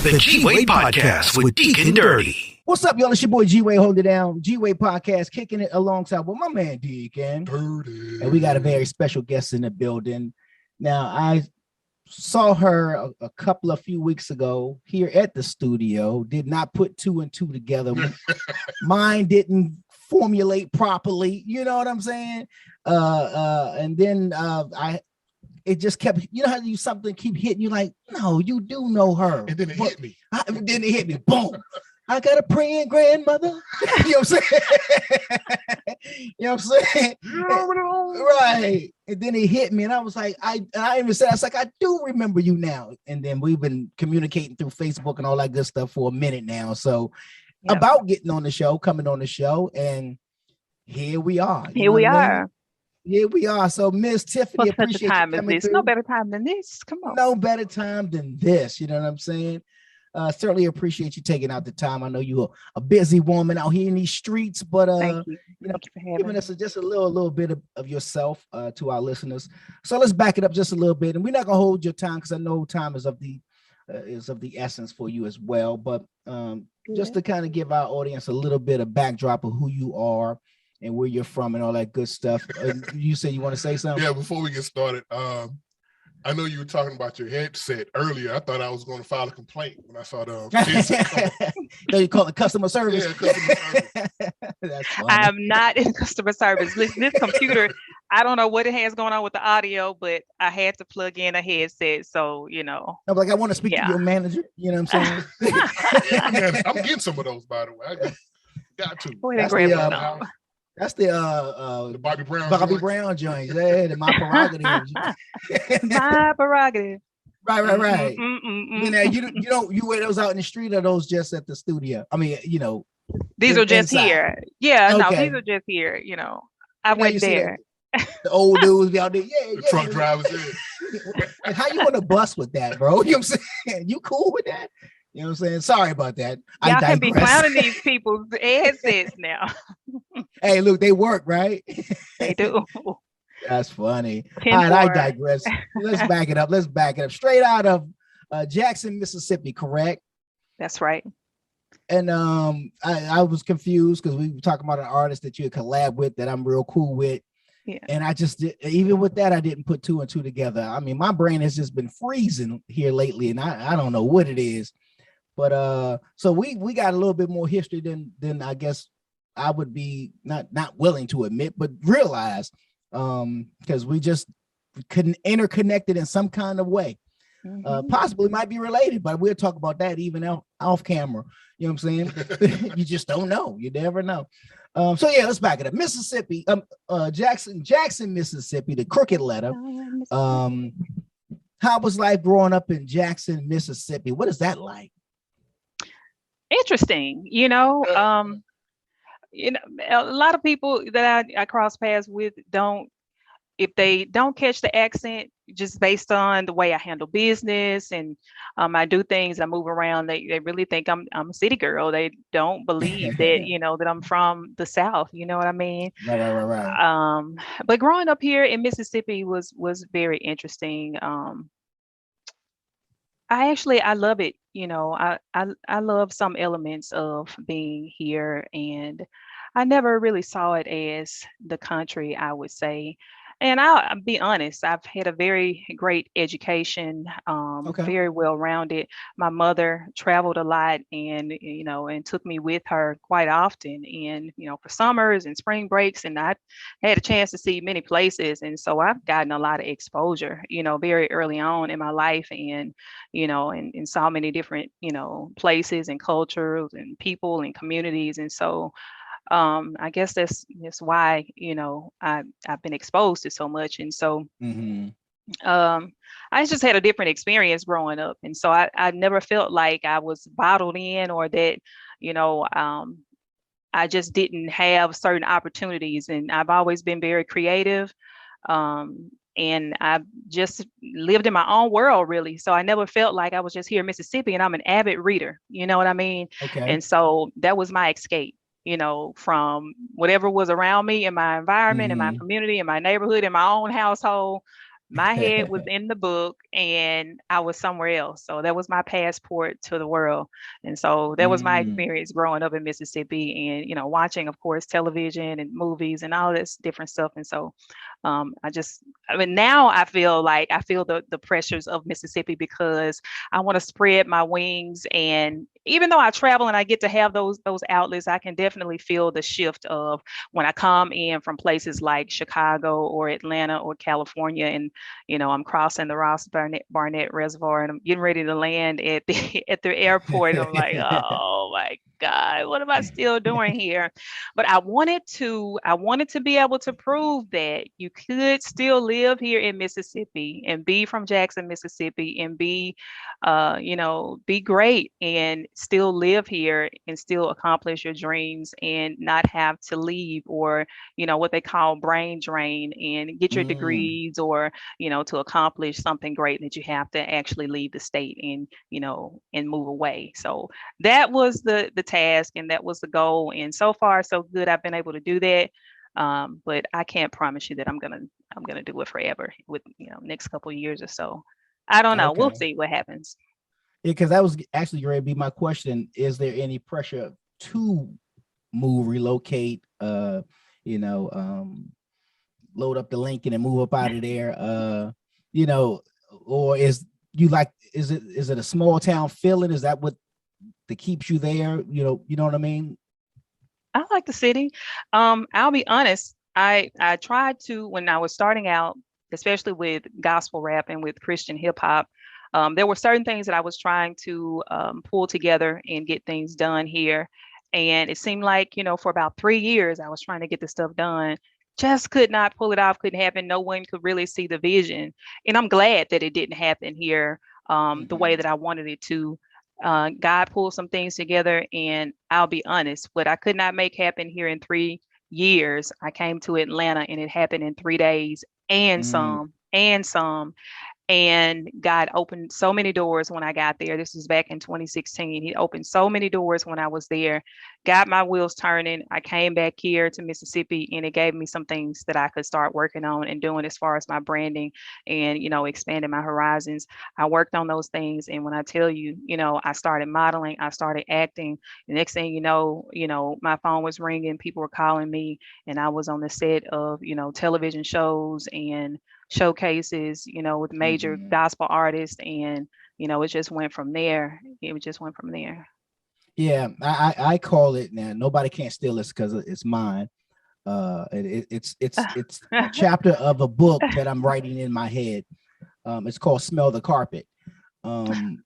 The G-Wade Podcast with Deacon Dirty. What's up, y'all? It's your boy G-Wade, hold it down. G-Wade Podcast, kicking it alongside with my man Deacon. Dirty. And we got a very special guest in the building. Now, I saw her a couple of few weeks ago here at the studio. Did not put two and two together. Mine didn't formulate properly. You know what I'm saying? And then it just kept, you know how you something keep hitting you like, no, you do know her. And then it hit me. Then it hit me. Boom. I got a praying grandmother. You know what I'm saying? You know what I'm saying? Right. And then it hit me, and I was like, I even said, I was like, I do remember you now. And then we've been communicating through Facebook and all that good stuff for a minute now. So about getting on the show, coming on the show, and here we are. Here we are. Here we are. So, Miss Tiffany, appreciate time as this. No better time than this. Come on. No better time than this. You know what I'm saying? Certainly appreciate you taking out the time. I know you're a busy woman out here in these streets, but Thank you. You know, Thank you for giving us just a little bit of yourself to our listeners. So let's back it up just a little bit, and we're not gonna hold your time because I know time is of the essence for you as well. But just to kind of give our audience a little bit of backdrop of who you are and where you're from and all that good stuff. You said you want to say something? Yeah, before we get started, I know you were talking about your headset earlier. I thought I was going to file a complaint when I saw the headset. No, you call it customer service. Yeah, customer service. That's funny. I am not in customer service. Listen, this computer, I don't know what it has going on with the audio, but I had to plug in a headset. So, you know. I'm like, I want to speak to your manager. You know what I'm saying? Yeah, I'm getting some of those, by the way. I got to. That's the Bobby Brown joint. Yeah, my prerogative. My prerogative. Right. You know, you wear those out in the street, or those just at the studio? I mean, you know, these are just inside. here. Yeah, Okay. no, these are just here. You know, I went there. The old dudes be out there. The truck drivers. And how you on the bus with that, bro? You know what I'm saying? You cool with that? You know what I'm saying? Sorry about that. Y'all can be clowning these people's headsets now. Hey, look, they work, right? They do. That's funny. All right, I digress. Let's back it up. Straight out of Jackson, Mississippi, correct? That's right. And I was confused because we were talking about an artist that you had collab with that I'm real cool with. Yeah. And I just even with that, I didn't put two and two together. I mean, my brain has just been freezing here lately, and I don't know what it is. But so we got a little bit more history than I guess I would be not willing to admit, but realize because we just couldn't interconnected in some kind of way. Possibly might be related, but we'll talk about that even off camera. You know what I'm saying? You just don't know. You never know. So yeah, let's back it up. Mississippi, Jackson, Mississippi, the crooked letter. How was life growing up in Jackson, Mississippi? What is that like? Interesting, you know, a lot of people that I cross paths with if they don't catch the accent just based on the way I handle business and I do things, I move around, they really think I'm a city girl. They don't believe that, you know, that I'm from the South, you know what I mean? Right. But growing up here in Mississippi was very interesting. I love it. You know, I love some elements of being here, and I never really saw it as the country, I would say. And I'll be honest, I've had a very great education, very well-rounded. My mother traveled a lot and, you know, and took me with her quite often and, you know, for summers and spring breaks. And I had a chance to see many places. And so I've gotten a lot of exposure, you know, very early on in my life and, you know, and saw many different, you know, places and cultures and people and communities. And so I guess that's why, you know, I've been exposed to so much. And so I just had a different experience growing up. And so I never felt like I was bottled in or that, you know, I just didn't have certain opportunities. And I've always been very creative. And I just lived in my own world, really. So I never felt like I was just here in Mississippi, and I'm an avid reader. You know what I mean? And so that was my escape. You know, from whatever was around me in my environment, in my community, in my neighborhood, in my own household. My head was in the book and I was somewhere else. So that was my passport to the world. And so that was my Mm, experience growing up in Mississippi and, watching, of course, television and movies and all this different stuff. And so I mean, now I feel like I feel the pressures of Mississippi because I want to spread my wings. And even though I travel and I get to have those outlets, I can definitely feel the shift of when I come in from places like Chicago or Atlanta or California, and I'm crossing the Ross Barnett Reservoir, and I'm getting ready to land at the at the airport, and I'm like, oh my God, what am I still doing here? But I wanted to be able to prove that you could still live here in Mississippi and be from Jackson, Mississippi, and be great and still live here and still accomplish your dreams and not have to leave or, what they call brain drain and get your mm, degrees or, to accomplish something great that you have to actually leave the state and, and move away. So that was the task and that was the goal. And so far, so good. I've been able to do that. But I can't promise you that I'm gonna do it forever with next couple of years or so. I don't know. We'll okay. see what happens. Yeah, because that was actually going to be my question. Is there any pressure to move, relocate, you know, load up the Lincoln and move up out of there? You know, or is it a small town feeling? Is that what that keeps you there? You know what I mean? I like the city. I'll be honest. I tried to when I was starting out, especially with gospel rap and with Christian hip hop. There were certain things that I was trying to pull together and get things done here, and it seemed like for about 3 years I was trying to get the stuff done. Just could not pull it off. Couldn't happen. No one could really see the vision, and I'm glad that it didn't happen here the way Mhm. that I wanted it to. God pulled some things together, and I'll be honest, what I could not make happen here in 3 years, I came to Atlanta and it happened in 3 days and Mm, some. And God opened so many doors when I got there. This was back in 2016. He opened so many doors when I was there, got my wheels turning. I came back here to Mississippi and it gave me some things that I could start working on and doing as far as my branding and, expanding my horizons. I worked on those things. And when I tell you, I started modeling, I started acting. The next thing my phone was ringing, people were calling me, and I was on the set of, television shows and showcases, with major mhm. gospel artists, and it just went from there. It just went from there. Yeah, I call it now. Nobody can't steal this because it's mine. It's a chapter of a book that I'm writing in my head. It's called "Smell the Carpet." And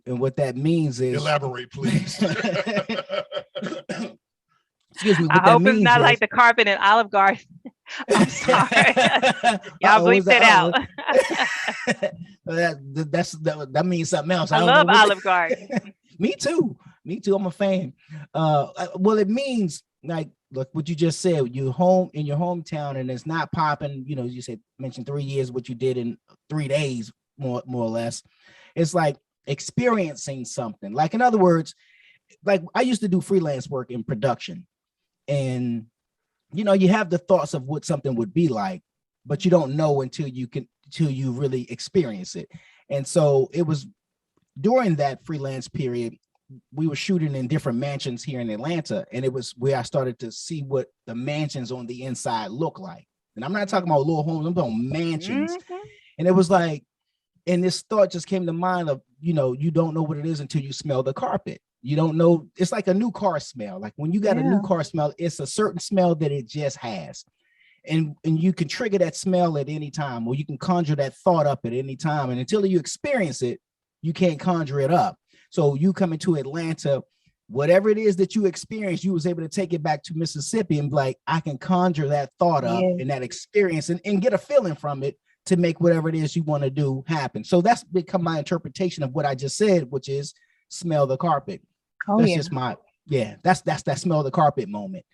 what that means is, Elaborate, please. excuse me. I What that hope it's means not like is, the carpet in Olive Garden. I'm sorry. Y'all oh, bleep is that that out. that means something else. I I don't know love what. Olive Garden. Me too. Me too. I'm a fan. Well, it means like what you just said. You're home in your hometown, and it's not popping. You said mentioned 3 years, what you did in 3 days, more or less. It's like experiencing something. Like in other words, like I used to do freelance work in production, and you have the thoughts of what something would be like, but you don't know until you really experience it. And so it was during that freelance period, we were shooting in different mansions here in Atlanta, and it was where I started to see what the mansions on the inside look like. And I'm not talking about little homes, I'm talking mansions. Mhm. And it was like, and this thought just came to mind of, you don't know what it is until you smell the carpet. You don't know. It's like a new car smell. Like when you got a new Yeah. car smell, it's a certain smell that it just has. And you can trigger that smell at any time, or you can conjure that thought up at any time. And until you experience it, you can't conjure it up. So you come into Atlanta, whatever it is that you experience, you was able to take it back to Mississippi and be like, I can conjure that thought up Yeah. and that experience and get a feeling from it to make whatever it is you want to do happen. So that's become my interpretation of what I just said, which is smell the carpet. Oh That's yeah. just my, yeah, that's that smell the carpet moment.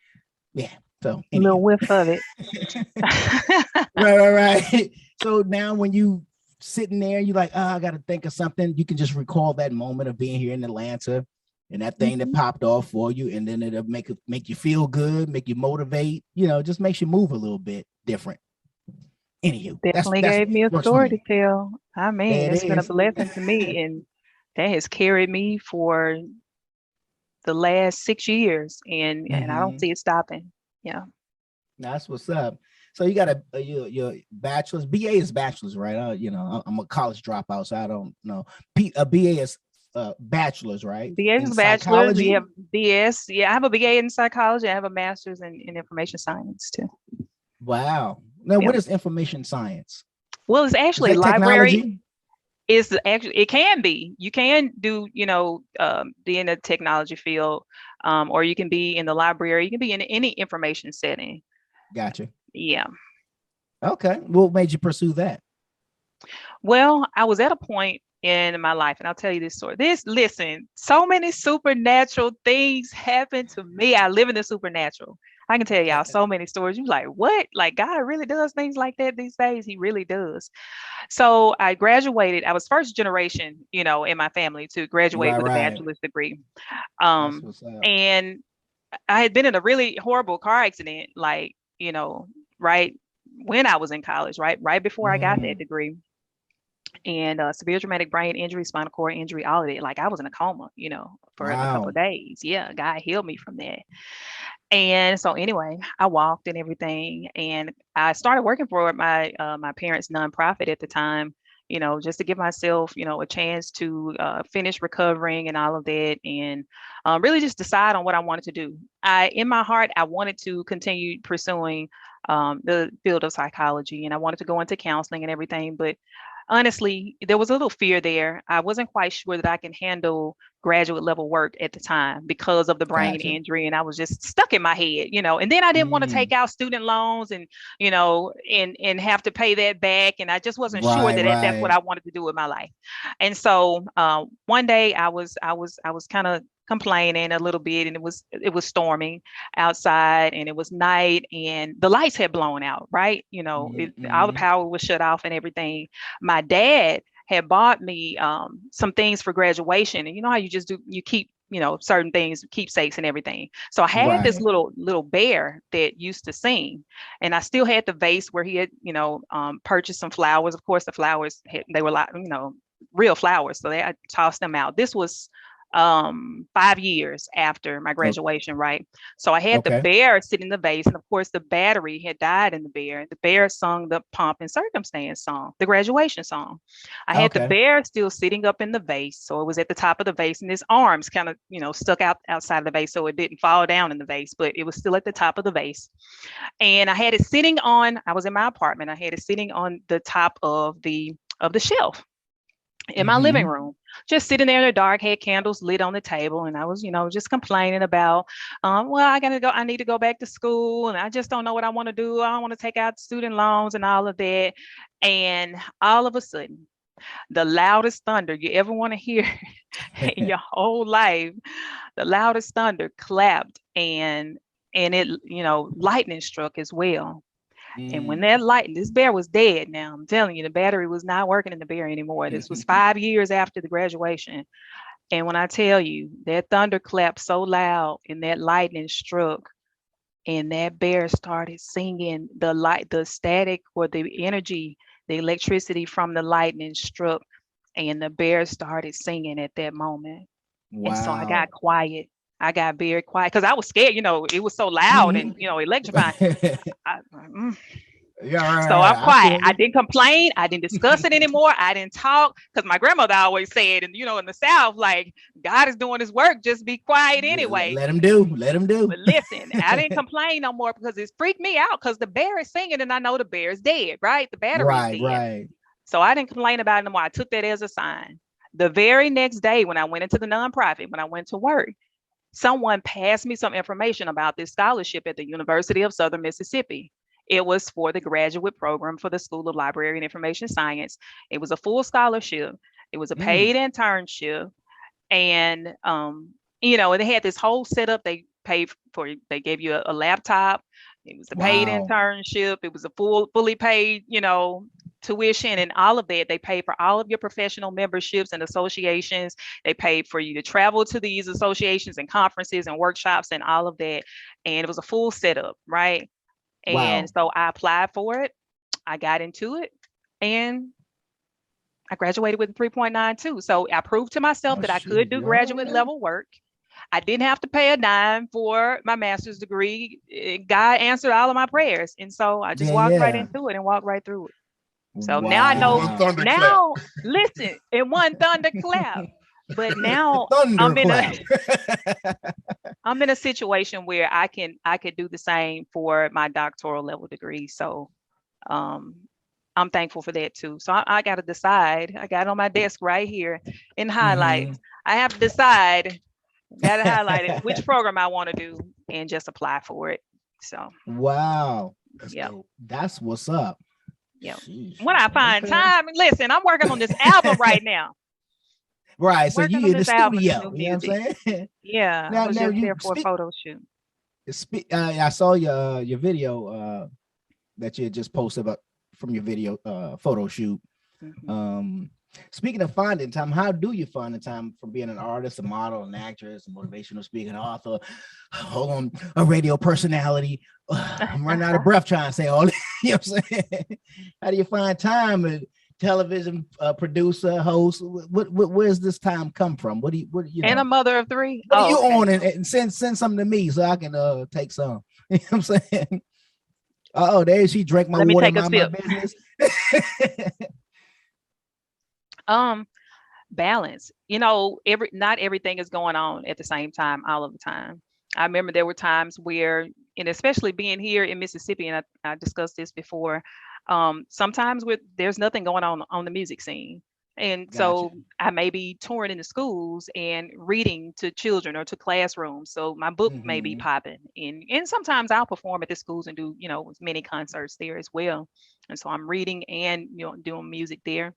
Yeah. So Little anyhow. whiff of it. Right. So now when you sitting there, you're like, I got to think of something. You can just recall that moment of being here in Atlanta and that thing that Mhm. popped off for you. And then it'll make you feel good, make you motivate, just makes you move a little bit different. Anywho, Definitely that's gave me a works for story to me. tell. I mean, There it it's been a is. blessing to me, and that has carried me for the last 6 years, and I don't Hmm. see it stopping. Yeah. That's what's up. So you got your bachelor's, BA is bachelor's, right? I'm a college dropout, so I don't know. A BA is bachelor's, right? BA In is a bachelor's. We psychology. have BS. Yeah, I have a BA in psychology. I have a master's in information science too. Wow. Now, Yeah. what is information science? Well, it's Is actually that library. technology? Is actually it can be. You can do, be in the technology field, or you can be in the library. You can be in any information setting. Gotcha. Yeah. Okay. What made you pursue that? Well, I was at a point in my life, and I'll tell you this story. Listen, so many supernatural things happen to me. I live in the supernatural. I can tell y'all so many stories. You're like, what? Like God really does things like that these days. He really does. So I graduated. I was first generation, in my family to graduate Right, with a right. bachelor's degree. That's Um, what's up. and I had been in a really horrible car accident, like, right when I was in college, right before I got that Mm, degree, and severe traumatic brain injury, spinal cord injury, all of it. Like I was in a coma, for a couple of wow. days. Yeah, God healed me from that. And so anyway, I walked and everything, and I started working for my parents' nonprofit at the time. Just to give myself, a chance to finish recovering and all of that, and really just decide on what I wanted to do. In my heart, I wanted to continue pursuing the field of psychology, and I wanted to go into counseling and everything. But honestly, there was a little fear there. I wasn't quite sure that I can handle graduate level work at the time because of the brain Gotcha. injury, and I was just stuck in my head, and then I didn't want to take Mm, out student loans and and have to pay that back, and I just wasn't sure right, that's what right. I wanted to do with my life. And so one day I was kind of complaining a little bit, and it was storming outside, and it was night, and the lights had blown out, right? All the Mm-hmm. power was shut off and everything. My dad had bought me some things for graduation, and you know how you just do, you keep certain things, keepsakes and everything. So I had this Right. little bear that used to sing, and I still had the vase where he had purchased some flowers. Of course, the flowers they were like real flowers, so I tossed them out. This was 5 years after my O- graduation, right? So I had the Okay. bear sitting in the vase, and of course the battery had died in the bear. The bear sung the pomp and circumstance song, the graduation song. I had the Okay. bear still sitting up in the vase, so it was at the top of the vase, and his arms kind of stuck out outside of the vase, so it didn't fall down in the vase, but it was still at the top of the vase. And I had it sitting on. I was in my apartment. I had it sitting on the top of the shelf in my living Mm-hmm. room, just sitting there in the dark, had candles lit on the table. And I was, just complaining about, well, I need to go back to school, and I just don't know what I want to do. I don't want to take out student loans and all of that. And all of a sudden, the loudest thunder you ever want to hear in your whole life, the loudest thunder clapped, and it, lightning struck as well. And when Mm. that this bear was dead now, I'm telling you, the battery was not working in the bear anymore. This was 5 years after the graduation. And when I tell you that thunder clapped so loud and that lightning struck, and that bear started singing, the static or the energy, the electricity from the lightning struck, and the bear started singing at that moment. And so I got Wow. quiet. I got very quiet because I was scared. It was so loud and Hmm. electrifying. I, mm, Yeah, right, So I'm right. I quiet. feel I you. didn't complain. I didn't discuss it anymore. I didn't talk because my grandmother always said, and in the South, like God is doing his work, just be quiet anyway. Let him do. Let him do. But listen, I didn't complain no more because it freaked me out because the bear is singing and I know the bear is dead, right? The battery's Right, dead. right. So I didn't complain about it no more. I took that as a sign. The very next day when I went into the nonprofit, when I went to work, someone passed me some information about this scholarship at the University of Southern Mississippi. It was for the graduate program for the School of Library and Information Science. It was a full scholarship. It was a Mm. paid internship. And, and they had this whole setup. They gave you a laptop. It was a paid Wow. internship. It was a fully paid, tuition and all of that. They paid for all of your professional memberships and associations. They paid for you to travel to these associations and conferences and workshops and all of that. And it was a full setup, right? And Wow. so I applied for it. I got into it and I graduated with a 3.92. So I proved to myself that I could do graduate level work. I didn't have to pay a dime for my master's degree. God answered all of my prayers. And so I just walked right into it and walked right through it. So now I know, now listen, it one thunderclap. But now I'm in a situation where I could do the same for my doctoral level degree. So I'm thankful for that too. So I got to decide. I got it on my desk right here in highlights. I have to decide, got to highlight it, which program I want to do and just apply for it. So. Wow. Yeah. That's what's up. Yeah. When I find time, listen, I'm working on this album right now. Right. So you in the studio, you know what I'm saying? Yeah. I was just there for a photo shoot. I saw your video that you just posted about from your video photo shoot. Speaking of finding time, how do you find the time from being an artist, a model, an actress, a motivational speaker, an author, a radio personality? I'm running out of breath trying to say all this. You know what I'm saying? How do you find time? A television producer, host? Where's this time come from? What do you know? And a mother of three. What are you on? And send something to me so I can take some. You know what I'm saying? Oh, there she drank my water. My business. Balance. You know, not everything is going on at the same time all of the time. I remember there were times where, and especially being here in Mississippi, and I discussed this before, sometimes there's nothing going on the music scene. And so I may be touring in the schools and reading to children or to classrooms. So my book may be popping, and sometimes I'll perform at the schools and do, mini concerts there as well. And so I'm reading and, doing music there.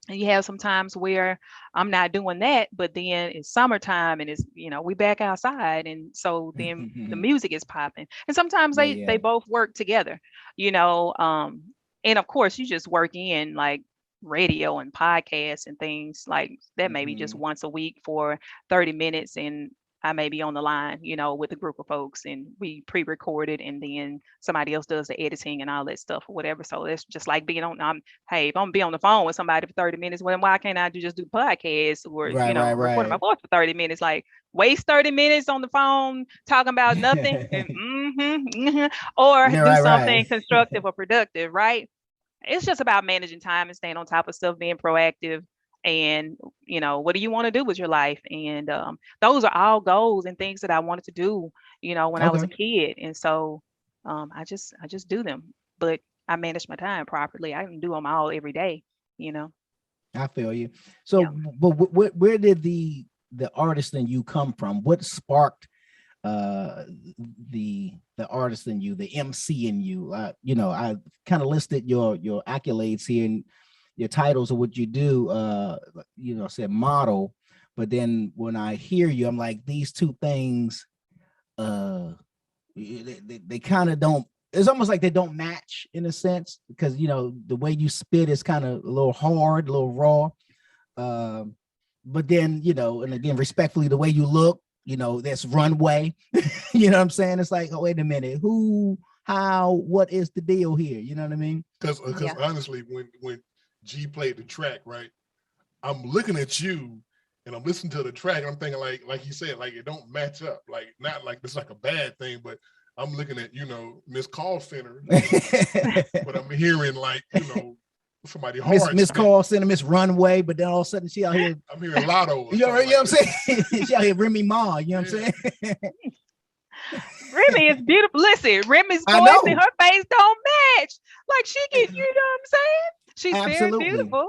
And you have some times where I'm not doing that, but then it's summertime and it's, we back outside. And so then the music is popping. And sometimes they both work together, and of course you just work in like radio and podcasts and things like that, maybe just once a week for 30 minutes. And I may be on the line, with a group of folks, and we pre-recorded, and then somebody else does the editing and all that stuff or whatever. So it's just like being on, hey, if I'm gonna be on the phone with somebody for 30 minutes, well, why can't I just do podcasts or, record my voice for 30 minutes? Like waste 30 minutes on the phone talking about nothing and or do something constructive or productive, right? It's just about managing time and staying on top of stuff, being proactive. And, what do you want to do with your life? And those are all goals and things that I wanted to do, when I was a kid. And so I just do them, but I manage my time properly. I can do them all every day, I feel you. So, but where did the artist in you come from? What sparked the artist in you, the MC in you? I kind of listed your accolades here and your titles of what you do, said model, but then when I hear you, I'm like, these two things, they kind of don't, it's almost like they don't match in a sense, because, the way you spit is kind of a little hard, a little raw. But then, and again, respectfully, the way you look, that's runway, you know what I'm saying? It's like, oh, wait a minute, who, how, what is the deal here? You know what I mean? Because honestly, when G played the track, right, I'm looking at you and I'm listening to the track. I'm thinking like you said, like it don't match up. Like not like it's like a bad thing, but I'm looking at, Miss Call Center, but I'm hearing like, somebody hard. Miss Call Center, Miss Runway, but then all of a sudden she out here. I'm hearing Lotto. You know what I'm saying? She out here Remy Ma, you know what I'm saying? Remy is beautiful. Listen, Remy's voice and her face don't match. Like she get, you know what I'm saying? She's very beautiful,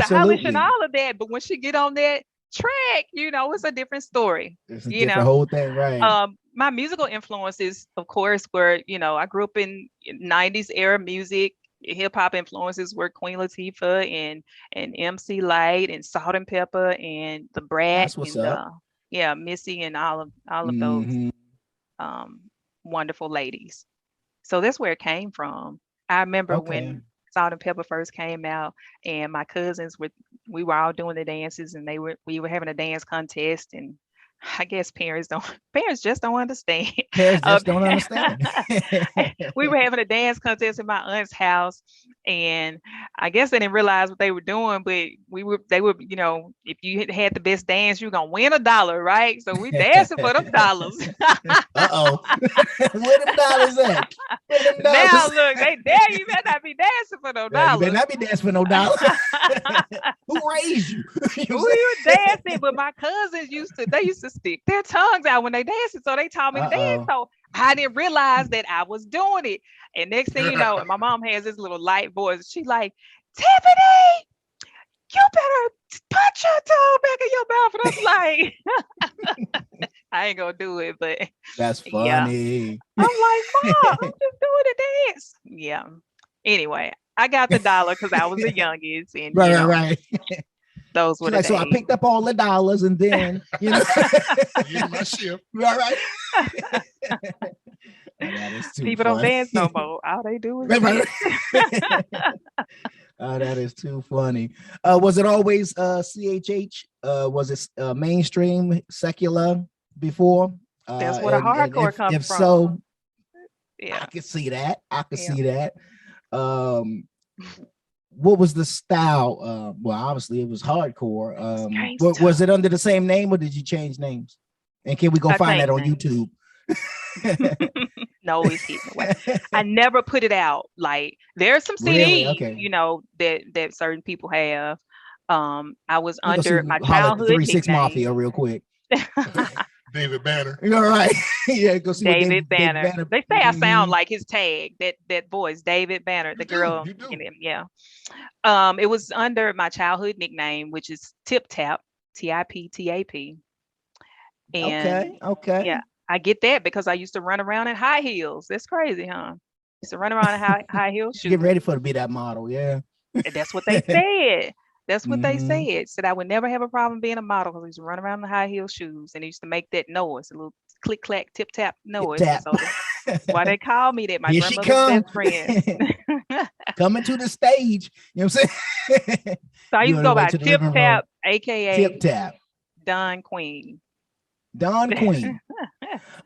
stylish and all of that. But when she get on that track, it's a different story. It's a different whole thing, right? My musical influences, of course, were, I grew up in 90s era music. Hip hop influences were Queen Latifah and MC Light and Salt and Pepper and the Brat. That's what's up. Missy and all of those wonderful ladies. So that's where it came from. I remember when Salt and Pepper first came out, and my cousins we were all doing the dances, and we were having a dance contest, and I guess parents just don't understand. Parents Uh, just don't understand. we were having a dance contest in my aunt's house, and I guess they didn't realize what they were doing, but they were, if you had the best dance, you're gonna win $1, right? So we dancing for them dollars. Uh-oh. Where them dollars at? Where them Now dollars? look, they dare you better not be dancing for no Yeah, you better dollars. not be dancing for no dollars. Who raised you? You know We what were dancing, but my cousins they used to stick their tongues out when they dancing. So they taught me to I'm saying? dance. Uh-oh. So I didn't realize that I was doing it. And next thing you know, my mom has this little light voice. She like, Tiffany, you better punch your tongue back in your mouth. And I'm like, I ain't gonna do it, but That's yeah. funny. I'm like, Mom, I'm just doing a dance. Yeah. Anyway, I got the dollar because I was the youngest, and Right. those were She's the like, so I days. picked up all the dollars and then, Yeah, my shift. right. That is too People don't funny. dance no more. All they do is Right. dance. Oh, that is too funny. Was it always CHH? Was it mainstream secular before? That's where the And hardcore comes if from. so, Yeah. I could see that. I could Yeah. see that. What was the style? Well, obviously it was hardcore. Gangsta. Was it under the same name or did you change names? And can we go I find that on changed YouTube? No, it's hidden away. I never put it out. Like there are some CDs, Really? Okay. that certain people have. I was We gonna see under my holler at the childhood 3-6 nickname. Mafia real quick. David Banner. You're right. Yeah, go see what David Banner. They say I sound Mhm. like his tag, that voice, David Banner, the girl You do. in him. Yeah. It was under my childhood nickname, which is Tip Tap, TIPTAP. And Okay. yeah, I get that because I used to run around in high heels. That's crazy, huh? Used to run around in high heel shoes. Get ready for to be that model, yeah. And that's what they said. That's what they Mhm. said. Said I would never have a problem being a model because I used to run around in high heel shoes and they used to make that noise, a little click clack tip tap noise. Tap. So that's why they call me that. My Here she grandmother's come. best friend. Coming to the stage. You know what I'm saying? So I You used on to the go way by to the Tip living room. Tap, aka Tip Tap. Don Queen. Don Queen.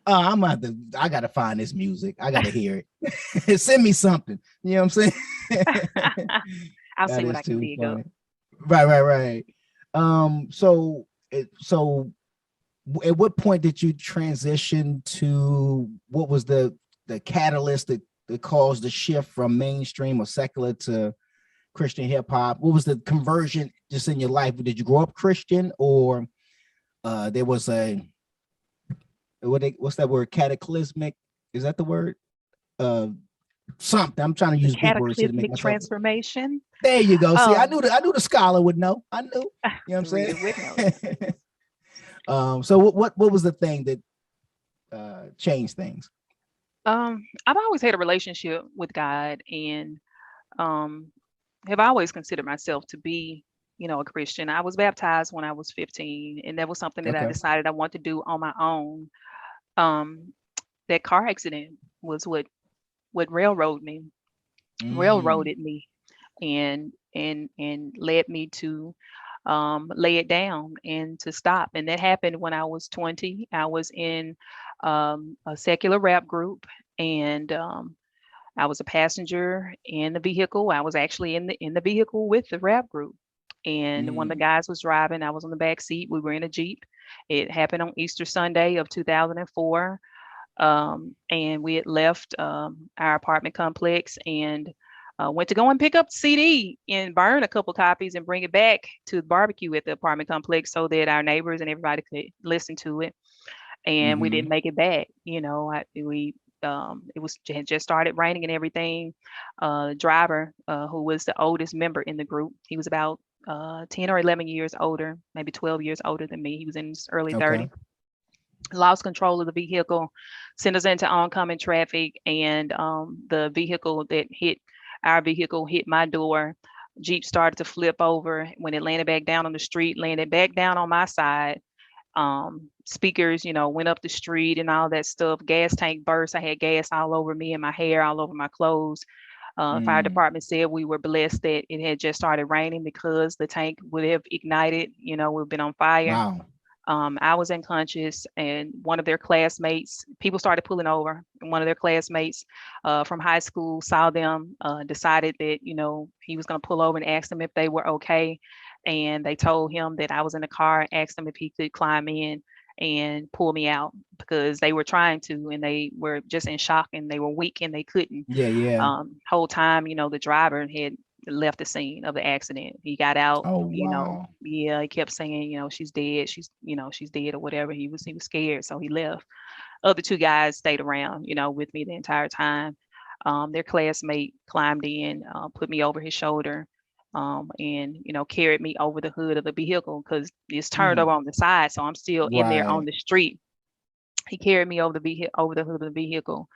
I gotta find this music. I gotta hear it. Send me something. You know what I'm saying? I'll That see what is I can too dig up. funny. Right. So at what point did you transition to what was the catalyst that caused the shift from mainstream or secular to Christian hip hop? What was the conversion just in your life? Did you grow up Christian or there was what's that word? Cataclysmic? Is that the word? Something. I'm trying to use big words here to make Cataclysmic myself. transformation. There you go. See, I Oh. knew the scholar would know. I knew. You know what I'm The reader saying? would know. So what was the thing that changed things? I've always had a relationship with God and have always considered myself to be, a Christian. I was baptized when I was 15, and that was something that I Okay. decided I want to do on my own. That car accident was what railroaded me, and led me to lay it down and to stop. And that happened when I was 20. I was in a secular rap group, and I was a passenger in the vehicle. I was actually in the vehicle with the rap group. And one of the guys was driving. I was on the back seat. We were in a Jeep. It happened on Easter Sunday of 2004. And we had left our apartment complex and went to go and pick up the CD and burn a couple copies and bring it back to the barbecue at the apartment complex so that our neighbors and everybody could listen to it. And we didn't make it back. It had just started raining and everything. Driver, who was the oldest member in the group, he was about 10 or 11 years older, maybe 12 years older than me. He was in his early 30s. Lost control of the vehicle, sent us into oncoming traffic, and the vehicle that hit our vehicle hit my door. Jeep started to flip over. When it landed back down on the street, landed back down on my side. Speakers, went up the street and all that stuff. Gas tank burst. I had gas all over me and my hair, all over my clothes. Fire department said we were blessed that it had just started raining because the tank would have ignited, we've been on fire. Wow. I was unconscious, and one of their classmates, people started pulling over, and one of their classmates from high school saw them, decided that, he was going to pull over and ask them if they were okay. And they told him that I was in the car and asked him if he could climb in and pull me out because they were trying to, and they were just in shock and they were weak and they couldn't. Yeah. Whole time, the driver had left the scene of the accident. He got out, Oh, wow. he kept saying, she's dead. She's dead or whatever. He was scared. So he left. Other two guys stayed around, with me the entire time. Their classmate climbed in, put me over his shoulder, and, carried me over the hood of the vehicle because it's turned over on the side. So I'm still in there on Right. the street. He carried me over over the hood of the vehicle.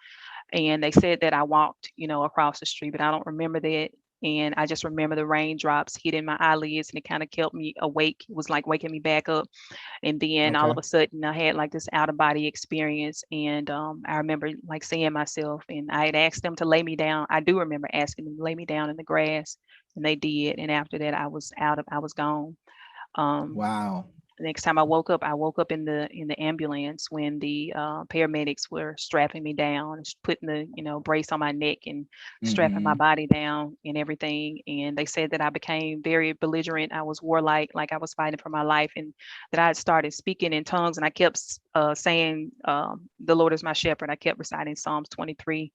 And they said that I walked, across the street, but I don't remember that. And I just remember the raindrops hitting my eyelids and it kind of kept me awake. It was like waking me back up. And then all Okay. of a sudden I had like this out of body experience. And I remember like seeing myself, and I had asked them to lay me down. I do remember asking them to lay me down in the grass, and they did. And after that I was gone. Wow. The next time I woke up in the ambulance when the paramedics were strapping me down, putting the brace on my neck and strapping my Hmm. body down and everything. And they said that I became very belligerent. I was warlike, like I was fighting for my life, and that I had started speaking in tongues. And I kept saying, "The Lord is my shepherd." I kept reciting Psalms 23.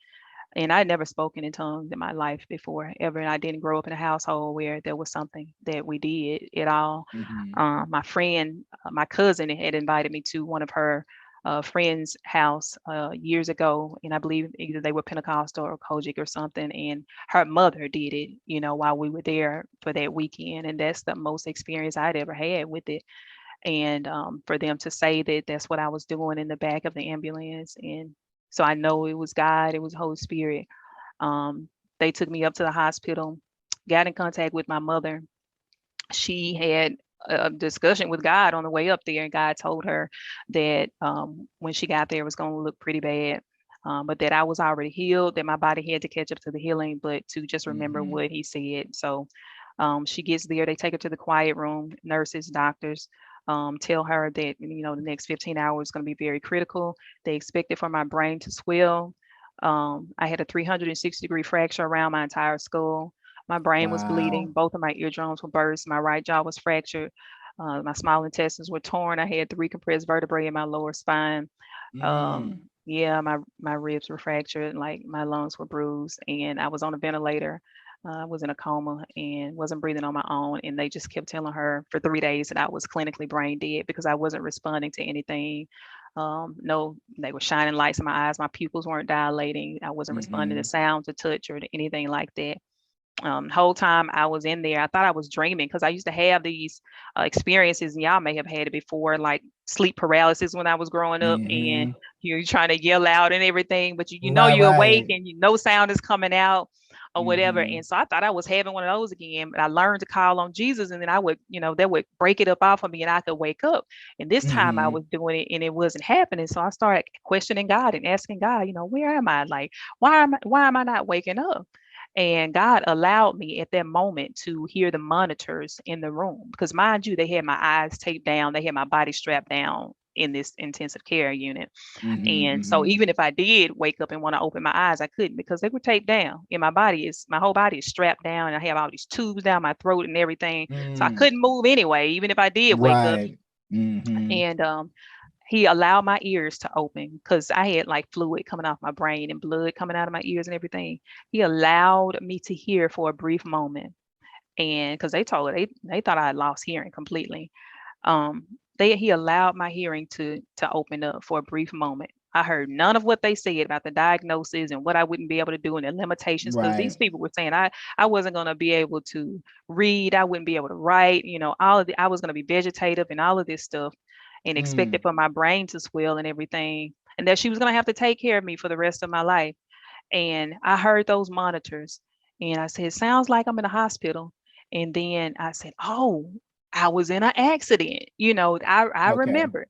And I had never spoken in tongues in my life before ever. And I didn't grow up in a household where there was something that we did at all. Hmm. My friend, my cousin had invited me to one of her friend's house years ago. And I believe either they were Pentecostal or Kojic or something. And her mother did it, while we were there for that weekend. And that's the most experience I'd ever had with it. And for them to say that that's what I was doing in the back of the ambulance. And so I know it was God, it was Holy Spirit. They took me up to the hospital, got in contact with my mother. She had a discussion with God on the way up there, and God told her that when she got there, it was going to look pretty bad. But that I was already healed, that my body had to catch up to the healing, but to just remember Hmm. what he said. So she gets there, they take her to the quiet room, nurses, doctors, tell her that, the next 15 hours is going to be very critical. They expected for my brain to swell. I had a 360-degree fracture around my entire skull. My brain was bleeding. Wow. Both of my eardrums were burst. My right jaw was fractured. My small intestines were torn. I had 3 compressed vertebrae in my lower spine. Mm. Yeah, my ribs were fractured, like my lungs were bruised, and I was on a ventilator. I was in a coma and wasn't breathing on my own. And they just kept telling her for 3 days that I was clinically brain dead because I wasn't responding to anything. No, they were shining lights in my eyes. My pupils weren't dilating. I wasn't responding to Hmm. sound, to touch, or to anything like that. Whole time I was in there, I thought I was dreaming because I used to have these experiences, and y'all may have had it before, like sleep paralysis when I was growing up, and Hmm. you're trying to yell out and everything, but you know Right, you're awake right. and no sound is coming out or whatever. Hmm. And so I thought I was having one of those again, but I learned to call on Jesus, and then I would, that would break it up off of me and I could wake up. And this time I Hmm. was doing it and it wasn't happening. So I started questioning God and asking God, where am I? Like, why am I not waking up? And God allowed me at that moment to hear the monitors in the room because, mind you, they had my eyes taped down, they had my body strapped down in this intensive care unit. And so Hmm. even if I did wake up and want to open my eyes, I couldn't because they were taped down. And my whole body is strapped down, and I have all these tubes down my throat and everything. So I Mm. couldn't move anyway, even if I did wake up. Right. Hmm. And he allowed my ears to open because I had like fluid coming off my brain and blood coming out of my ears and everything. He allowed me to hear for a brief moment. And because they told her they thought I had lost hearing completely. Um, he allowed my hearing to open up for a brief moment. I heard none of what they said about the diagnosis and what I wouldn't be able to do and the limitations because these Right. people were saying I wasn't going to be able to read, I wouldn't be able to write, all of I was going to be vegetative and all of this stuff, and expected Mm. for my brain to swell and everything, and that she was going to have to take care of me for the rest of my life. And I heard those monitors and I said, sounds like I'm in a hospital. And then I said, oh, I was in an accident. I Okay. remember.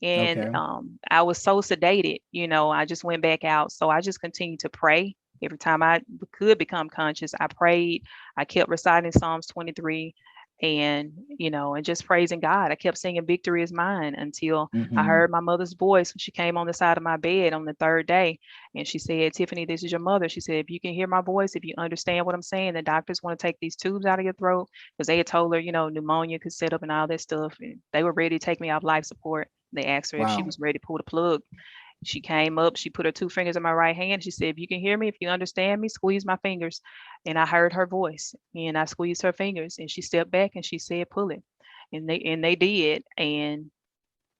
And Okay. I was so sedated, I just went back out. So I just continued to pray. Every time I could become conscious, I prayed. I kept reciting Psalms 23. and and just praising God. I kept singing "Victory is Mine" until I Mm-hmm. heard my mother's voice when she came on the side of my bed on the third day, and she said, "Tiffany, this is your mother." She said, "If you can hear my voice, if you understand what I'm saying, the doctors want to take these tubes out of your throat because they had told her, pneumonia could set up and all that stuff, and they were ready to take me off life support. They asked her if she Wow. was ready to pull the plug. She came up, she put her two fingers in my right hand. She said, "If you can hear me, if you understand me, squeeze my fingers." And I heard her voice and I squeezed her fingers and she stepped back and she said, "Pull it." And they did. And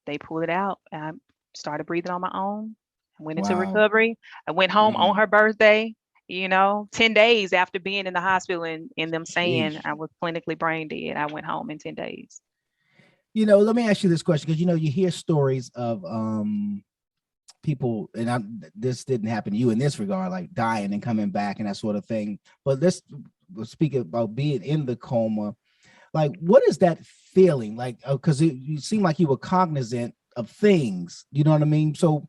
they pulled it out. I started breathing on my own. I went into Wow. recovery. I went home on Mm. her birthday, 10 days after being in the hospital and them saying Sheesh. I was clinically brain dead. I went home in 10 days. Let me ask you this question, because you hear stories of people, and this didn't happen to you in this regard, like dying and coming back and that sort of thing. But let's speak about being in the coma. Like, what is that feeling like? Because you seem like you were cognizant of things. You know what I mean? So,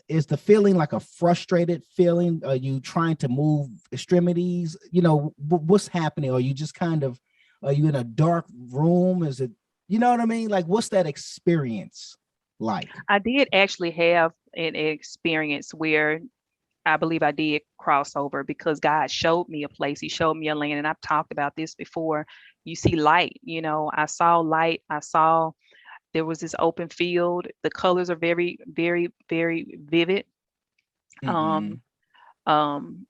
is the feeling like a frustrated feeling? Are you trying to move extremities? What's happening? Are you just are you in a dark room? Is it? You know what I mean? Like, what's that experience like? I did actually have an experience where I believe I did cross over because God showed me a place. He showed me a land, and I've talked about this before. You see light, I saw light. I saw there was this open field. The colors are very, very, very vivid. Mm-hmm. Um, um,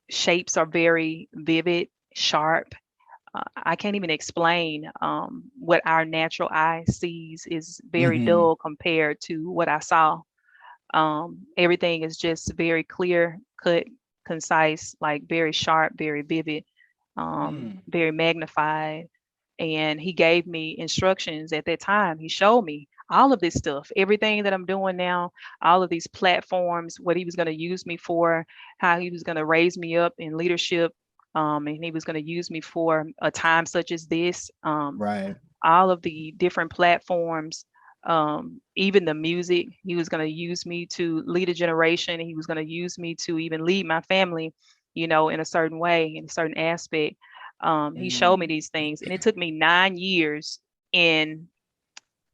Shapes are very vivid, sharp. I can't even explain what our natural eye sees is very Mm-hmm. dull compared to what I saw. Everything is just very clear cut, concise, like very sharp, very vivid, Mm. very magnified. And he gave me instructions at that time. He showed me all of this stuff, everything that I'm doing now, all of these platforms, what he was going to use me for, how he was going to raise me up in leadership, and he was going to use me for a time such as this. Right. All of the different platforms, even the music. He was going to use me to lead a generation. He was going to use me to even lead my family, in a certain way, in a certain aspect. He showed me Mm. these things, and it took me 9 years in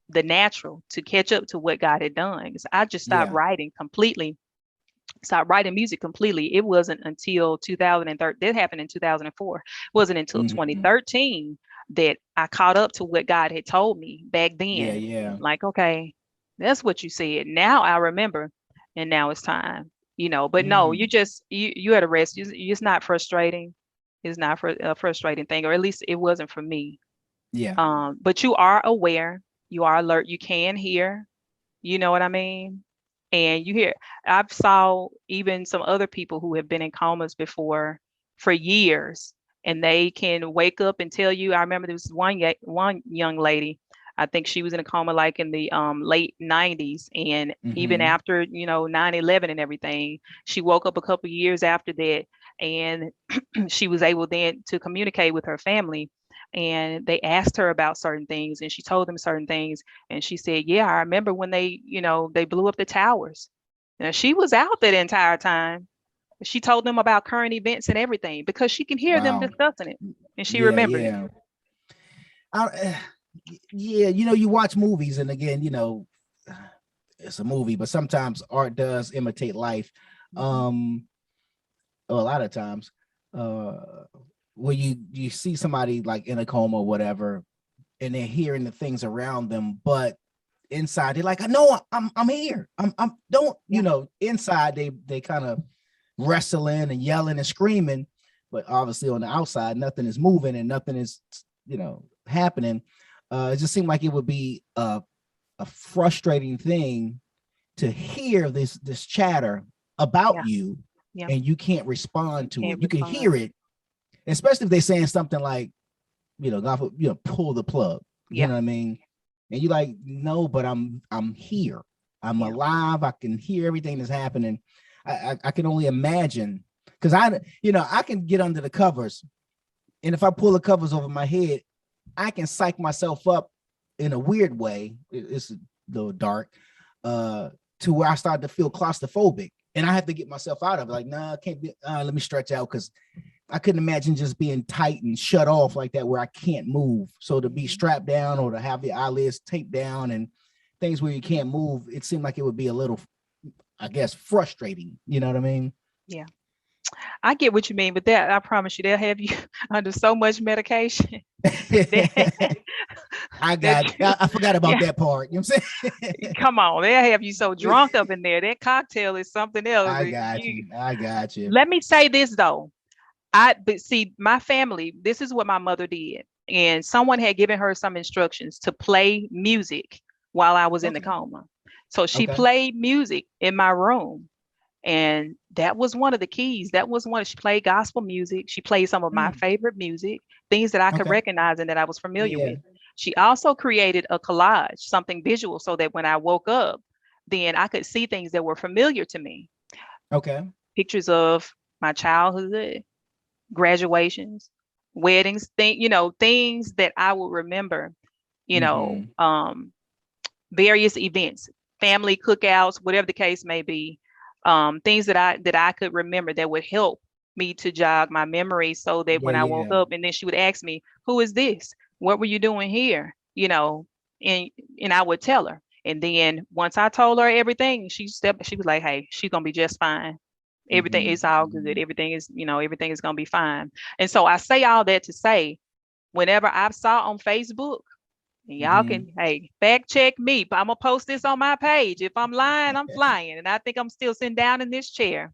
the natural to catch up to what God had done. 'Cause I just stopped Yeah. writing completely, stopped writing music completely. It wasn't until 2013, that happened in 2004. It wasn't until Mm-hmm. 2013 that I caught up to what God had told me back Yeah. then. Yeah. Like, okay, that's what you said. Now I remember, and now it's time. But no, Mm. you at a rest. It's not frustrating. It's not a frustrating thing, or at least it wasn't for me. Yeah. But you are aware, you are alert, you can hear, you know what I mean? And you hear, I've saw even some other people who have been in comas before for years, and they can wake up and tell you. I remember there was one young lady. I think she was in a coma like in the late 90s, and even Mm-hmm. after 9/11 and everything, she woke up a couple years after that, and she was able then to communicate with her family. And they asked her about certain things, and she told them certain things, and she said, "Yeah, I remember when they blew up the towers." Now she was out that entire time. She told them about current events and everything because she can hear them Wow. discussing it, and she Yeah. remembered it. Yeah. Yeah. You watch movies, and again, it's a movie, but sometimes art does imitate life. Mhm. Um, a lot of times, uh, where you see somebody like in a coma or whatever, and they're hearing the things around them, but inside they're like, I know I'm here. I'm don't, Yeah, inside they kind of wrestling and yelling and screaming, but obviously on the outside, nothing is moving and nothing is, happening. It just seemed like it would be a frustrating thing to hear this chatter about yeah, you, yeah. and you can't respond to Can't it. You can hear respond. it, especially if they're saying something like, God, pull the plug. You Yeah, know what I mean? And you're like, no, but I'm here. I'm yeah, alive. I can hear everything that's happening. I can only imagine, because I can get under the covers, and if I pull the covers over my head, I can psych myself up in a weird way. It's a little dark, to where I start to feel claustrophobic, and I have to get myself out of it. Like, nah, I can't be. Let me stretch out, because I couldn't imagine just being tight and shut off like that where I can't move. So to be strapped down or to have the eyelids taped down and things where you can't move, it seemed like it would be a little, I guess, frustrating. You know what I mean? Yeah. I get what you mean, but that I promise you, they'll have you under so much medication. I forgot about that part. You know what I'm saying? Come on, they'll have you so drunk up in there. That cocktail is something else. I got you. Let me say this though. But see, my family, this is what my mother did. And someone had given her some instructions to play music while I was in the coma. So she played music in my room. And that was one of the keys. She played gospel music. She played some of my favorite music, things that I could recognize and that I was familiar with. She also created a collage, something visual, so that when I woke up, then I could see things that were familiar to me. Okay. Pictures of my childhood, graduations, weddings, things that I will remember, various events, family cookouts, whatever the case may be. Things that I could remember that would help me to jog my memory so that when I woke up, and then she would ask me, who is this? What were you doing here? And I would tell her. And then once I told her everything, she was like, hey, she's gonna be just fine. Everything is all good. Everything is gonna be fine. And so I say all that to say, whenever I saw on Facebook, y'all can, hey, fact check me. But I'm gonna post this on my page. If I'm lying, I'm flying. And I think I'm still sitting down in this chair.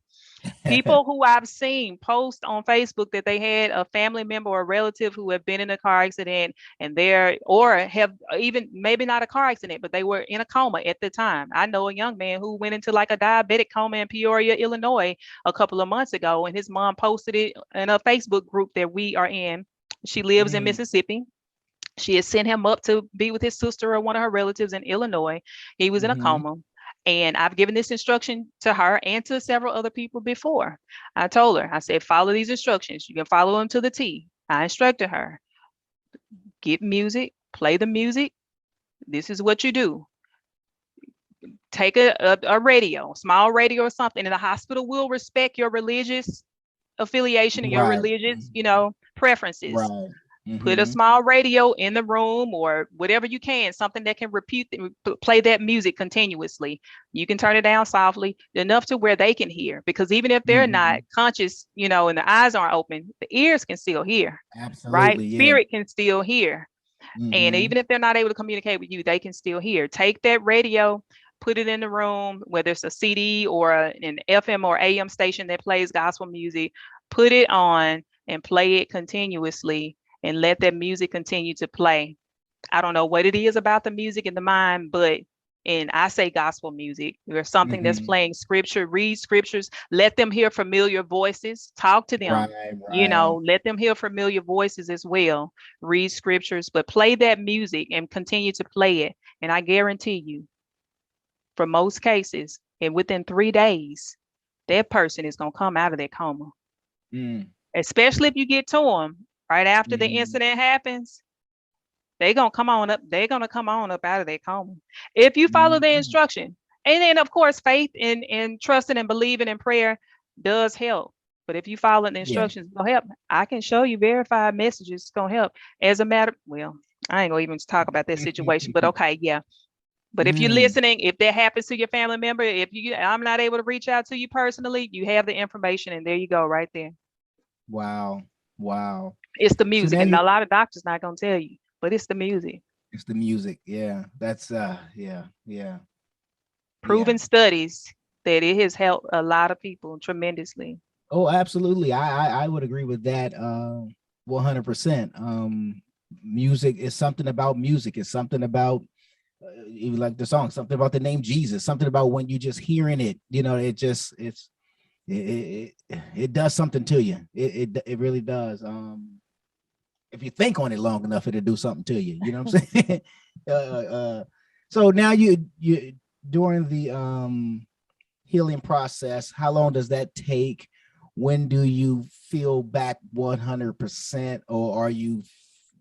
People who I've seen post on Facebook that they had a family member or a relative who have been in a car accident and or have even maybe not a car accident, but they were in a coma at the time. I know a young man who went into like a diabetic coma in Peoria, Illinois a couple of months ago, and his mom posted it in a Facebook group that we are in. She lives in Mississippi. She had sent him up to be with his sister or one of her relatives in Illinois. He was in a coma. And I've given this instruction to her and to several other people before. I told her, I said, follow these instructions. You can follow them to the T. I instructed her, get music, play the music. This is what you do. Take a radio, small radio or something, and the hospital will respect your religious affiliation and your religious, preferences. Right. Put a small radio in the room or whatever you can, something that can play that music continuously. You can turn it down softly enough to where they can hear, because even if they're not conscious, and the eyes aren't open, the ears can still hear. Absolutely, right? Spirit can still hear. And even if they're not able to communicate with you, they can still hear. Take that radio, put it in the room, whether it's a CD or an FM or AM station that plays gospel music, put it on and play it continuously. And let that music continue to play. I don't know what it is about the music in the mind, and I say gospel music, there's something that's playing scripture, read scriptures, let them hear familiar voices, talk to them, let them hear familiar voices as well, read scriptures, but play that music and continue to play it. And I guarantee you, for most cases, and within 3 days, that person is going to come out of that coma. Especially if you get to them right after the incident happens, they're going to come on up. They're going to come on up out of their coma. If you follow the instruction. And then, of course, faith and trusting and believing in prayer does help. But if you follow the instructions, it'll help. I can show you verified messages. It's going to help. As a matter, well, I ain't going to even talk about that situation, but okay, yeah. But if you're listening, if that happens to your family member, I'm not able to reach out to you personally, you have the information, and there you go right there. Wow. It's the music, and a lot of doctors not gonna tell you, but it's the music. It's the music. Yeah, that's proven studies that it has helped a lot of people tremendously. Oh, absolutely. I would agree with that 100%. Music is something about music. It's something about even like the song, something about the name Jesus, something about when you just hearing it, it does something to you. It really does. If you think on it long enough, it'll do something to you. You know what I'm saying? So now you during the healing process, how long does that take? When do you feel back 100%, or are you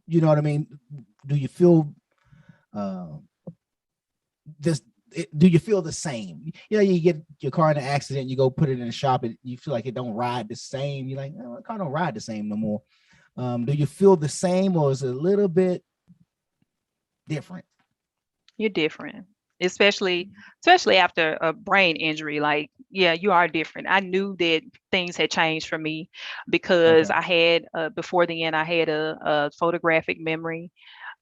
what I mean? Do you feel this? do you feel the same? You know, you get your car in an accident, you go put it in the shop, and you feel like it don't ride the same. You're like, oh, the car don't ride the same no more. Do you feel the same, or is it a little bit different? You're different, especially after a brain injury. Like, yeah, you are different. I knew that things had changed for me because Okay. I had before the end, I had a photographic memory,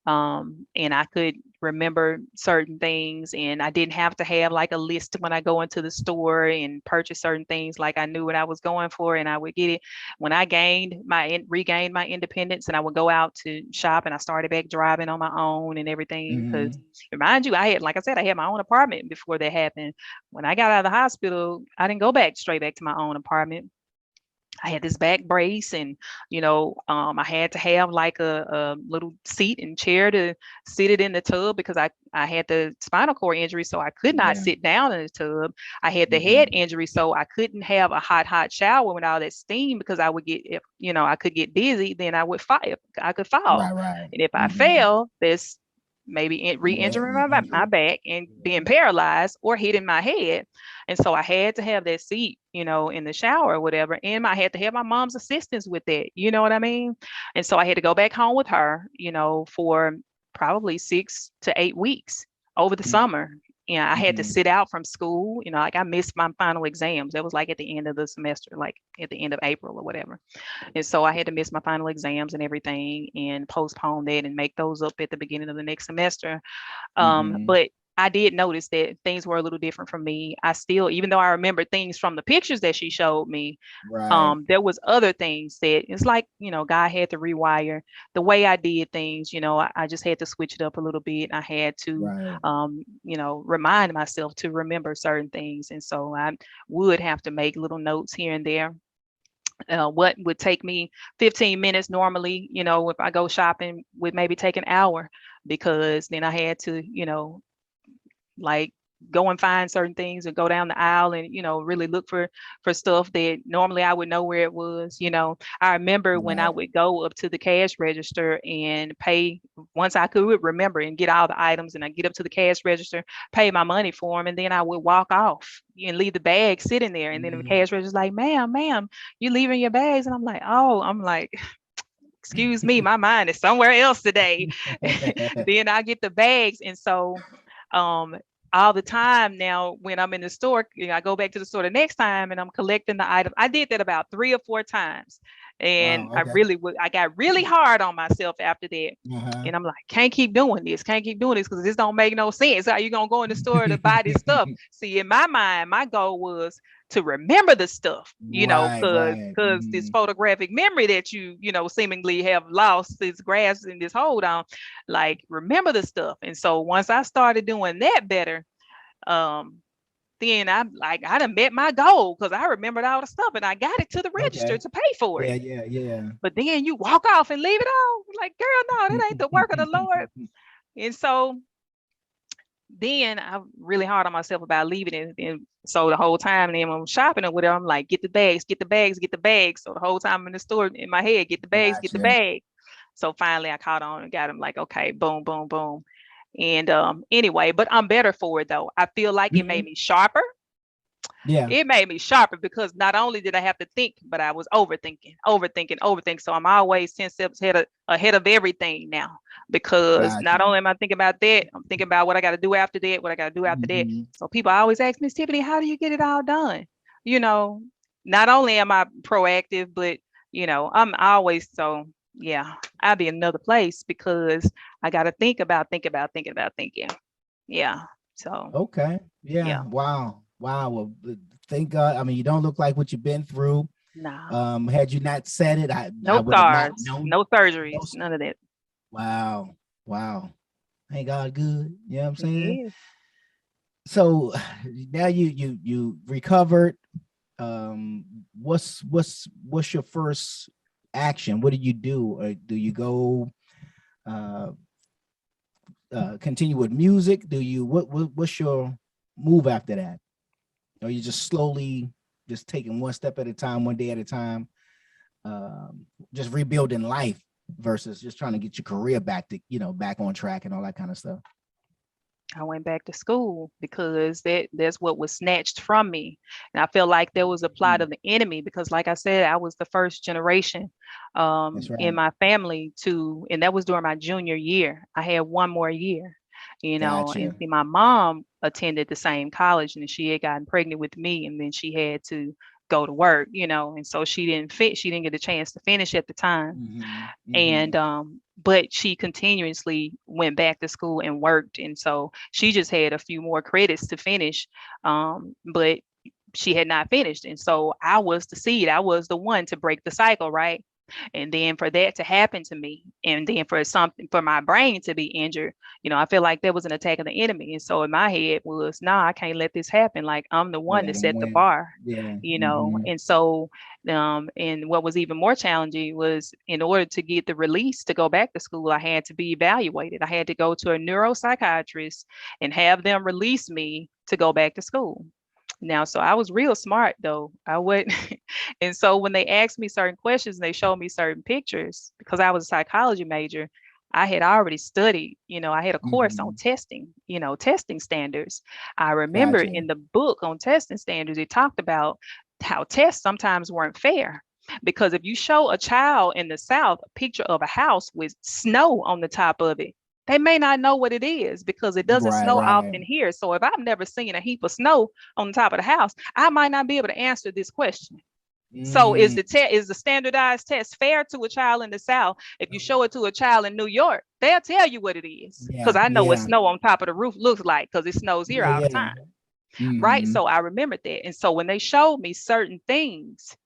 and I could remember certain things, and I didn't have to have like a list when I go into the store and purchase certain things. Like, I knew what I was going for, and I would get it when I regained my independence, and I would go out to shop, and I started back driving on my own and everything. Because Mhm. remind you, like I said, I had my own apartment before that happened. When I got out of the hospital, I didn't go back straight back to my own apartment. I had this back brace, and I had to have like a little seat and chair to sit it in the tub because I had the spinal cord injury, so I could not Yeah. sit down in the tub. I had the head Mhm. injury, so I couldn't have a hot shower with all that steam because I would get, if I could get dizzy, then I could fall, Right, right. and if I Mhm. fell, this maybe More re-injuring my injury. back and being paralyzed or hitting my head. And so I had to have that seat, in the shower or whatever. And I had to have my mom's assistance with that. You know what I mean? And so I had to go back home with her, for probably 6 to 8 weeks over the summer. And I had to Mhm. sit out from school, like I missed my final exams. That was like at the end of the semester, like at the end of April or whatever. And so I had to miss my final exams and everything and postpone that and make those up at the beginning of the next semester. Mhm. But I did notice that things were a little different from me. I still, even though I remember things from the pictures that she showed me, Right. there was other things that it's like, God had to rewire the way I did things. I just had to switch it up a little bit. I had to, Right. remind myself to remember certain things. And so I would have to make little notes here and there. What would take me 15 minutes normally, if I go shopping, would maybe take an hour because then I had to, like go and find certain things and go down the aisle and really look for stuff that normally I would know where it was. I remember when I Right. would go up to the cash register and pay, once I could remember and get all the items, and I get up to the cash register, pay my money for them, and then I would walk off and leave the bag sitting there, and then the Mhm. cash register's like, ma'am, you leaving your bags? And I'm like, excuse me, my mind is somewhere else today. Then I get the bags. And so um all the time now when I'm in the store, I go back to the store the next time and I'm collecting the items. I did that about 3 or 4 times. And Wow. Okay. I got really hard on myself after that. Uh-huh. And I'm like, can't keep doing this, because this don't make no sense. How you gonna go in the store to buy this stuff? See, in my mind, my goal was to remember the stuff, Right, right. because this Mhm. photographic memory that seemingly have lost its grasp and this hold on, like remember the stuff. And so once I started doing that better, um, then I done met my goal because I remembered all the stuff and I got it to the register Okay. to pay for it. Yeah, yeah, yeah. But then you walk off and leave it all. Like, girl, no, that ain't the work of the Lord. And so then I'm really hard on myself about leaving it. And so the whole time, then when I'm shopping or whatever, I'm like, get the bags, get the bags, get the bags. So the whole time I'm in the store in my head, get the bags, get the Gotcha. bag. So finally I caught on and got them like, okay, boom, boom, boom. And anyway, but I'm better for it though. I feel like it made Mhm. me sharper. Yeah. It made me sharper because not only did I have to think, but I was overthinking. So I'm always 10 steps ahead of everything now because not Gotcha. only am I thinking about that, I'm thinking about what I got to do after that, what I got to do after that. Mhm. So people always ask me, Tiffany, how do you get it all done? You know, not only am I proactive, but I'm always so yeah, I'll be in another place because I got to thinking. Yeah. So Okay. yeah, Yeah. Wow. Wow. Well, thank God. I mean, you don't look like what you've been through. nah. Had you not said it, I No would have not scars, known. no No. surgeries, none of that. Wow. Wow. Thank God good. You know what I'm saying? Yeah. So now you recovered. What's your first action? What do you do? Or do you go uh continue with music? Do you what's your move after that? Or you just slowly just taking one step at a time, one day at a time, just rebuilding life versus just trying to get your career back to back on track and all that kind of stuff? I went back to school because that's what was snatched from me. And I felt like there was a plot Mhm. of the enemy because, like I said, I was the first generation That's in right. my family and that was during my junior year. I had one more year, and Gotcha. see, my mom attended the same college and she had gotten pregnant with me and then she had to go to work, and so she didn't get a chance to finish at the time. Hmm. And Hmm. but she continuously went back to school and worked, and so she just had a few more credits to finish, but she had not finished, and so I was the seed, I was the one to break the cycle, right? And then for that to happen to me, and then for my brain to be injured, I feel like there was an attack of the enemy, and so in my head was, nah, I can't let this happen, like I'm the You one that let them set the win. bar. Yeah. Hmm. And so and what was even more challenging was, in order to get the release to go back to school, I had to be evaluated. I had to go to a neuropsychiatrist and have them release me to go back to school. Now, so I was real smart though. I would, and so when they asked me certain questions and they showed me certain pictures, because I was a psychology major, I had already studied, I had a course on Hmm. testing, testing standards. I remember Gotcha. in the book on testing standards, it talked about how tests sometimes weren't fair. Because if you show a child in the South a picture of a house with snow on the top of it, they may not know what it is because it doesn't Right, snow right. often here. So if I've never seen a heap of snow on the top of the house, I might not be able to answer this question. So Mm, is the standardized test fair to a child in the South? If you show it to a child in New York, they'll tell you what it is. Because yeah, I know what yeah, snow on top of the roof looks like because it snows here yeah, all the yeah. time. Right. Hmm. So I remembered that. And so when they showed me certain things,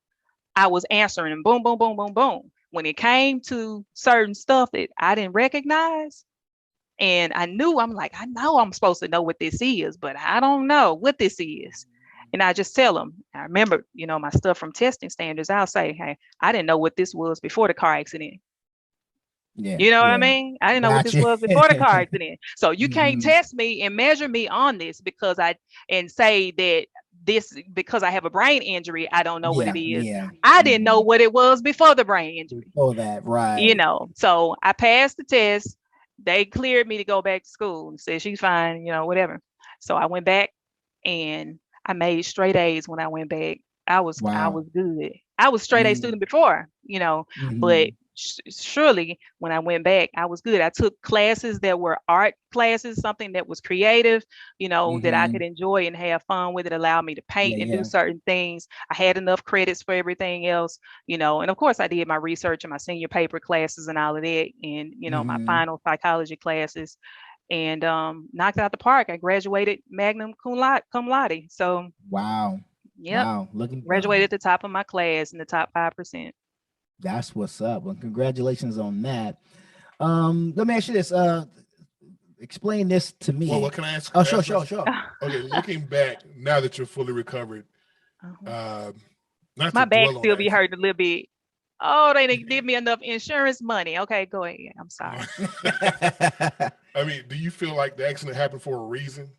I was answering them boom, boom, boom, boom, boom. When it came to certain stuff that I didn't recognize, and I knew, I'm like, I know I'm supposed to know what this is, but I don't know what this is. And I just tell them, I remember, my stuff from testing standards. I'll say, hey, I didn't know what this was before the car accident. Yeah, You know what I yeah. mean? I didn't know what this Gotcha. was before the car accident. So you can't Hmm. test me and measure me on this and say that this, because I have a brain injury, I don't know what it Yeah, is. yeah. I didn't know Hmm. what it was before the brain injury. Before that, right. So I passed the test. They cleared me to go back to school and said she's fine, whatever. So I went back and I made straight A's when I went back. I Wow. was good. I was straight A Mm-hmm. student before, but Mm-hmm. surely when I went back, I was good. I took classes that were art classes, something that was creative, that I could Mm-hmm. enjoy and have fun with. It allowed me to Yeah, paint and do yeah. certain things. I had enough credits for everything else, and of course I did my research and my senior paper classes and all of that, and my Mm-hmm. final psychology classes, and knocked it out the park. I graduated magna cum laude. So, Wow. yep, Wow. Looking graduated good. at the top of my class in the top 5%. That's what's up. Well, congratulations on that. Let me ask you this. Explain this to Well, me. what can I ask? Oh, Can I sure, ask a sure, question? sure. Okay, looking back now that you're fully recovered, Uh-huh. uh, not to My back dwell on still be that. hurting a little bit. Oh, they didn't give me enough insurance money. Okay, go ahead. I'm sorry. I mean, do you feel like the accident happened for a reason?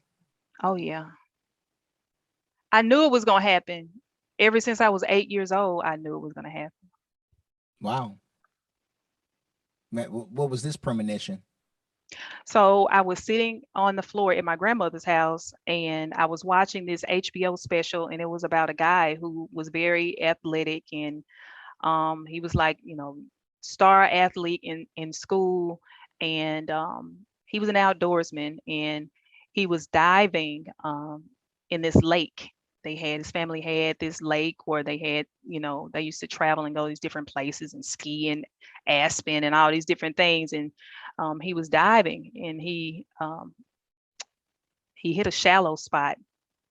Oh yeah, I knew it was gonna happen. Ever since I was 8 years old, I knew it was gonna happen. Wow. What was this premonition? So I was sitting on the floor at my grandmother's house and I was watching this HBO special, and it was about a guy who was very athletic, and he was like, star athlete in school, and he was an outdoorsman, and he was diving in this lake. His family had this lake where they had, they used to travel and go these different places and ski and Aspen and all these different things. And he was diving, and he hit a shallow spot,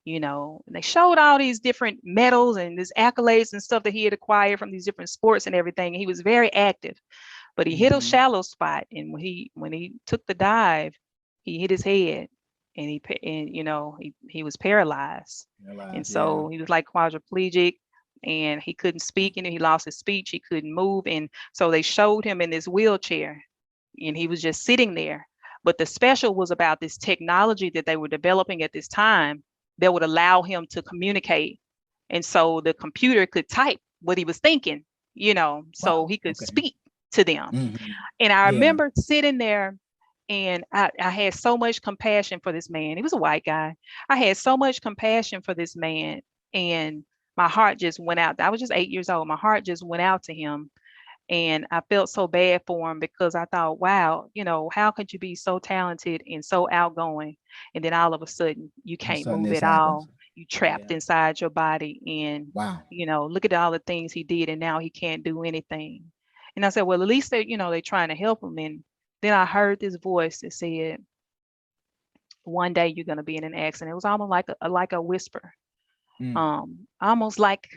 and they showed all these different medals and these accolades and stuff that he had acquired from these different sports and everything. And he was very active, but he hit a Mm-hmm. shallow spot. And when he took the dive, he hit his head, and he was paralyzed. And Realize, yeah. so he was like quadriplegic, and he couldn't speak, and he lost his speech. He couldn't move. And so they showed him in this wheelchair, and he was just sitting there. But the special was about this technology that they were developing at this time that would allow him to communicate. And so the computer could type what he was thinking, so Wow. he could Okay. speak to them. Mm-hmm. And I Yeah. remember sitting there And I had so much compassion for this man. He was a white guy. I had so much compassion for this man, and my heart just went out. I was just 8 years old. My heart just went out to him, and I felt so bad for him because I thought, wow, how could you be so talented and so outgoing, and then all of a sudden you And can't sudden move this at happens. all. You trapped Yeah. inside your body, and Wow. look at all the things he did, and now he can't do anything. And I said, well, at least they're trying to help him. And then I heard this voice that said, one day you're going to be in an accident. It was almost like a whisper, Mm. almost like,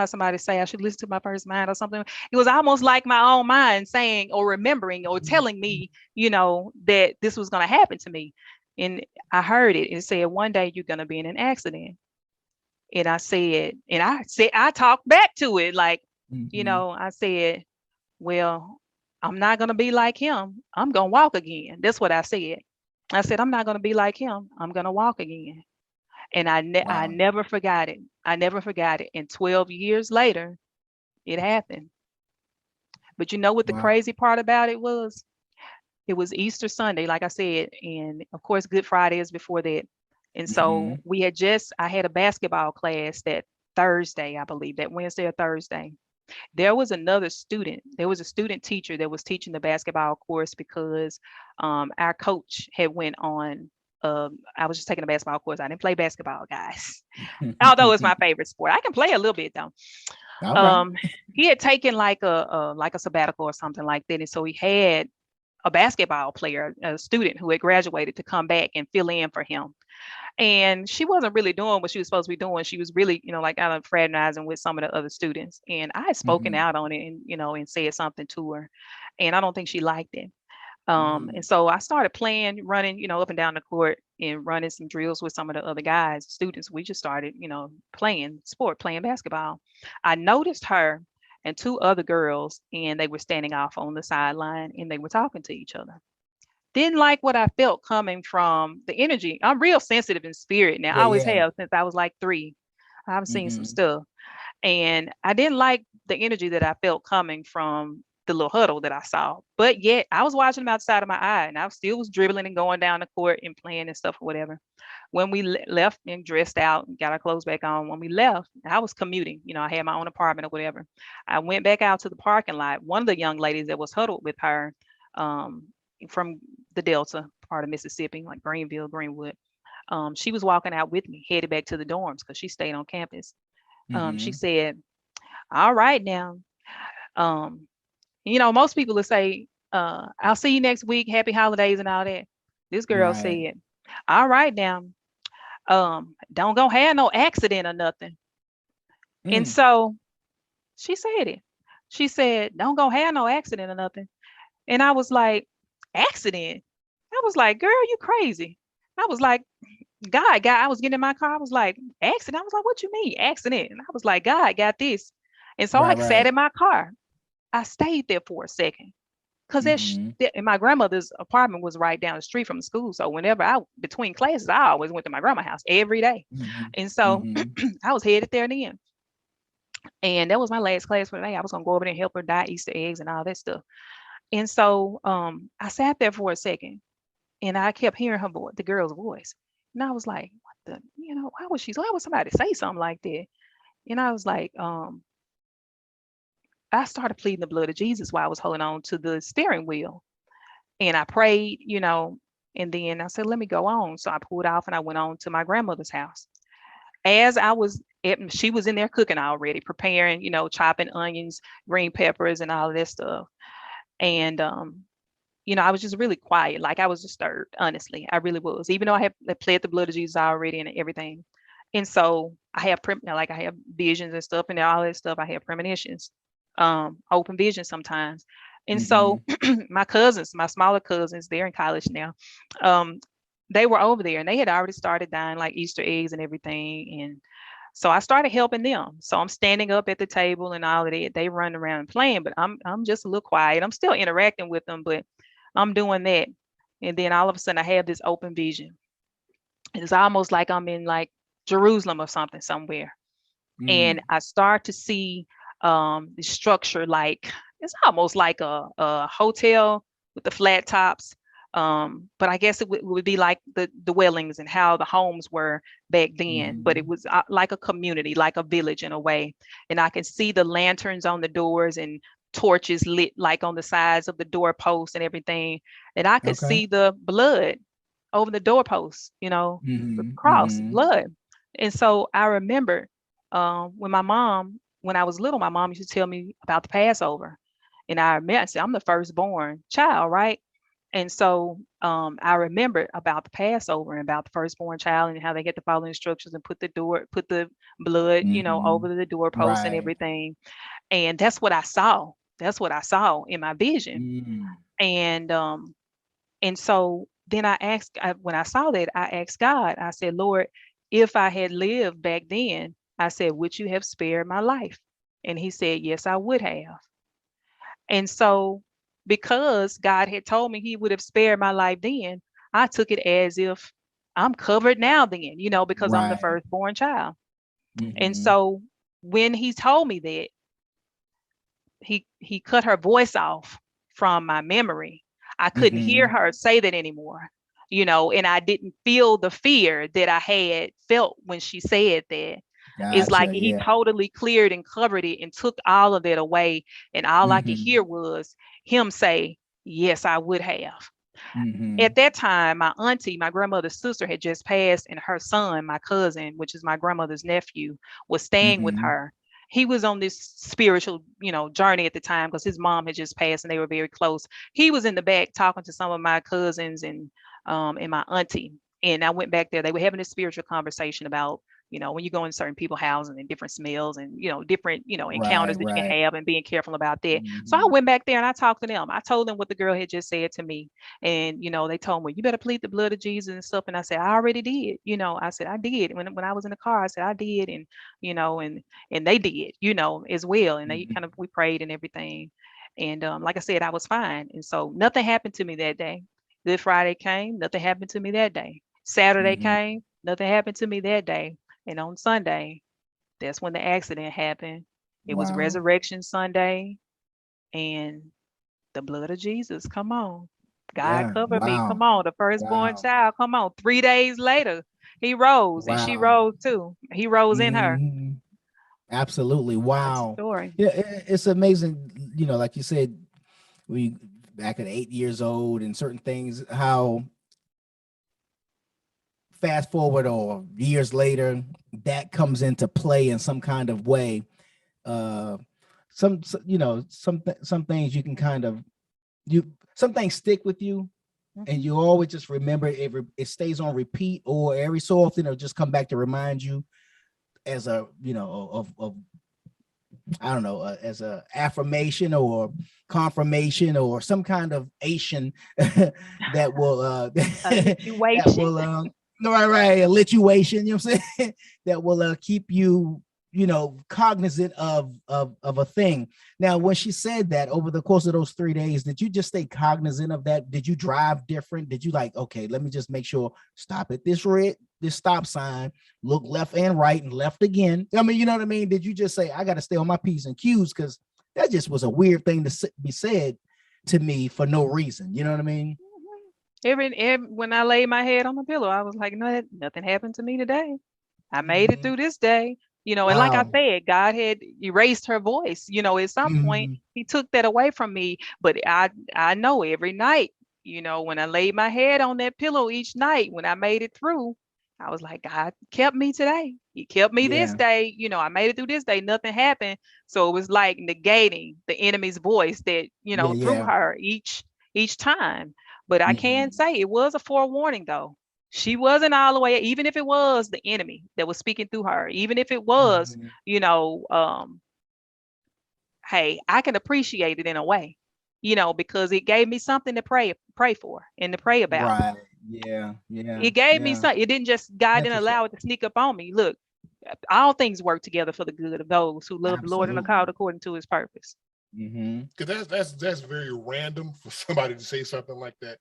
somebody say I should listen to my first mind or something. It was almost like my own mind saying or remembering or telling me, that this was going to happen to me. And I heard it. It said, one day you're going to be in an accident. And I talked back to it. Like, Mm-hmm. I said, well, I'm not going to be like him. I'm going to walk again. That's what I said. I said, I'm not going to be like him. I'm going to walk again. And I Wow. never forgot it. I never forgot it. And 12 years later, it happened. But you know what the Wow. crazy part about it was? It was Easter Sunday, like I said, and of course, Good Friday is before that. And Mm-hmm. so I had a basketball class that Thursday, I believe, that Wednesday or Thursday. There was a student teacher that was teaching the basketball course because our coach had went on. I was just taking a basketball course. I didn't play basketball, guys. Although it's my favorite sport, I can play a little bit though. All right. Um, he had taken like a sabbatical or something like that, and so he had a basketball player, a student who had graduated, to come back and fill in for him. And she wasn't really doing what she was supposed to be doing. She was really, like kind of fraternizing with some of the other students. And I had spoken Mm-hmm. out on it and said something to her. And I don't think she liked it. Mm. And so I started running, up and down the court and running some drills with some of the other guys, students. We just started, playing basketball. I noticed her and two other girls, and they were standing off on the sideline and they were talking to each other. Didn't like what I felt coming from the energy. I'm real sensitive in spirit now. I Yeah, always yeah. have since I was like 3. I've seen some Mm-hmm. stuff. And I didn't like the energy that I felt coming from the little huddle that I saw. But yet I was watching them outside of my eye, and I still was dribbling and going down the court and playing and stuff or whatever. When we left and dressed out and got our clothes back on, when we left, I was commuting. I had my own apartment or whatever. I went back out to the parking lot. One of the young ladies that was huddled with her, um, from the Delta part of Mississippi, like Greenville, Greenwood, she was walking out with me, headed back to the dorms because she stayed on campus. She Mm-hmm. said, all right now. Um, most people will say, I'll see you next week, happy holidays and all that. This girl Right. said, all right now, don't go have no accident or nothing. And Mm. so she said it. She said, don't go have no accident or nothing. And I was like, accident? I was like, girl, you crazy. I was like, God, I was getting in my car. I was like, accident? I was like, what you mean, accident? And I was like, God got this. And so I Right, sat right. in my car. I stayed there for a second because Mm-hmm. and my grandmother's apartment was right down the street from the school. So whenever between classes, I always went to my grandma's house every day. Mm-hmm. And so Mm-hmm. I was headed there then. And that was my last class for the day. I was going to go over there and help her dye Easter eggs and all that stuff. And so I sat there for a second and I kept hearing her voice, the girl's voice. And I was like, what the, why would somebody say something like that? And I was like, I started pleading the blood of Jesus while I was holding on to the steering wheel. And I prayed, and then I said, let me go on. So I pulled off and I went on to my grandmother's house. As I was she was in there cooking already, preparing, chopping onions, green peppers, and all of that stuff. And I was just really quiet. Like I was disturbed, honestly. I really was, even though I had pled the blood of Jesus already and everything. And so I have I have visions and stuff and all that stuff. I have premonitions, open visions sometimes. And Mm-hmm. so my cousins, my smaller cousins, they're in college now. They were over there and they had already started dyeing like Easter eggs and everything. And so I started helping them. So I'm standing up at the table and all of that. They run around and playing, but I'm just a little quiet. I'm still interacting with them, but I'm doing that. And then all of a sudden I have this open vision. It's almost like I'm in like Jerusalem or something somewhere. And Mm. I start to see the structure like it's almost like a hotel with the flat tops. But I guess it would be like the dwellings and how the homes were back then, but it was like a community, like a village in a way. And I can see the lanterns on the doors and torches lit like on the sides of the doorposts and everything. And I could see the blood over the doorposts, the cross, blood. And so I remember when I was little, my mom used to tell me about the Passover. And I said, I'm the firstborn child, right? And so I remember about the Passover and about the firstborn child and how they get to follow instructions and put the blood, over the doorpost and everything. And that's what I saw. That's what I saw in my vision. And so then when I saw that, I asked God, I said, Lord, if I had lived back then, I said, would you have spared my life? And he said, yes, I would have. And so because God had told me he would have spared my life then, I took it as if I'm covered now then, because I'm the firstborn child. And so when he told me that, he cut her voice off from my memory. I couldn't hear her say that anymore, and I didn't feel the fear that I had felt when she said that. Gotcha, it's like he totally cleared and covered it and took all of that away. And all I could hear was him say, yes, I would have. At that time, my auntie, my grandmother's sister, had just passed, and her son, my cousin, which is my grandmother's nephew, was staying with her. He was on this spiritual, journey at the time because his mom had just passed and they were very close. He was in the back talking to some of my cousins and my auntie. And I went back there. They were having this spiritual conversation about, when you go in certain people's houses and different smells and, different, encounters that you can have and being careful about that. So I went back there and I talked to them. I told them what the girl had just said to me. And, they told me, you better plead the blood of Jesus and stuff. And I said, I already did. I said, I did. When I was in the car, I said, I did. And, and they did, as well. And they we prayed and everything. And like I said, I was fine. And so nothing happened to me that day. Good Friday came, nothing happened to me that day. Saturday came, nothing happened to me that day. And on Sunday, that's when the accident happened. It was Resurrection Sunday, and the blood of Jesus. Come on. God covered me. Come on. The firstborn child. Come on. 3 days later, he rose and she rose too. He rose in her. Absolutely. Wow. Story. Yeah, it's amazing. Like you said, we back at 8 years old and certain things, how fast forward or years later, that comes into play in some kind of way. Some things you can some things stick with you and you always just remember it stays on repeat, or every so often it'll just come back to remind you as a, I don't know, as a affirmation or confirmation or some kind of Asian that will a lituation, you know what I'm saying? That will keep you, cognizant of a thing. Now, when she said that over the course of those 3 days, did you just stay cognizant of that? Did you drive different? Did you okay, let me just make sure, stop at this stop sign, look left and right and left again? I mean, you know what I mean? Did you just say, I got to stay on my P's and Q's? Because that just was a weird thing to be said to me for no reason. You know what I mean? When I laid my head on the pillow, I was like, no, nothing happened to me today. I made it through this day. And like I said, God had erased her voice. At some point, he took that away from me. But I know every night, when I laid my head on that pillow each night, when I made it through, I was like, God kept me today. He kept me this day. I made it through this day. Nothing happened. So it was like negating the enemy's voice that, through her each time. But I can say it was a forewarning, though. She wasn't all the way, even if it was the enemy that was speaking through her, even if it was, hey, I can appreciate it in a way, because it gave me something to pray for and to pray about. Right. Yeah. It gave me something. It didn't just, God didn't allow it to sneak up on me. Look, all things work together for the good of those who love the Lord and are called according to his purpose. Because that's very random for somebody to say something like that.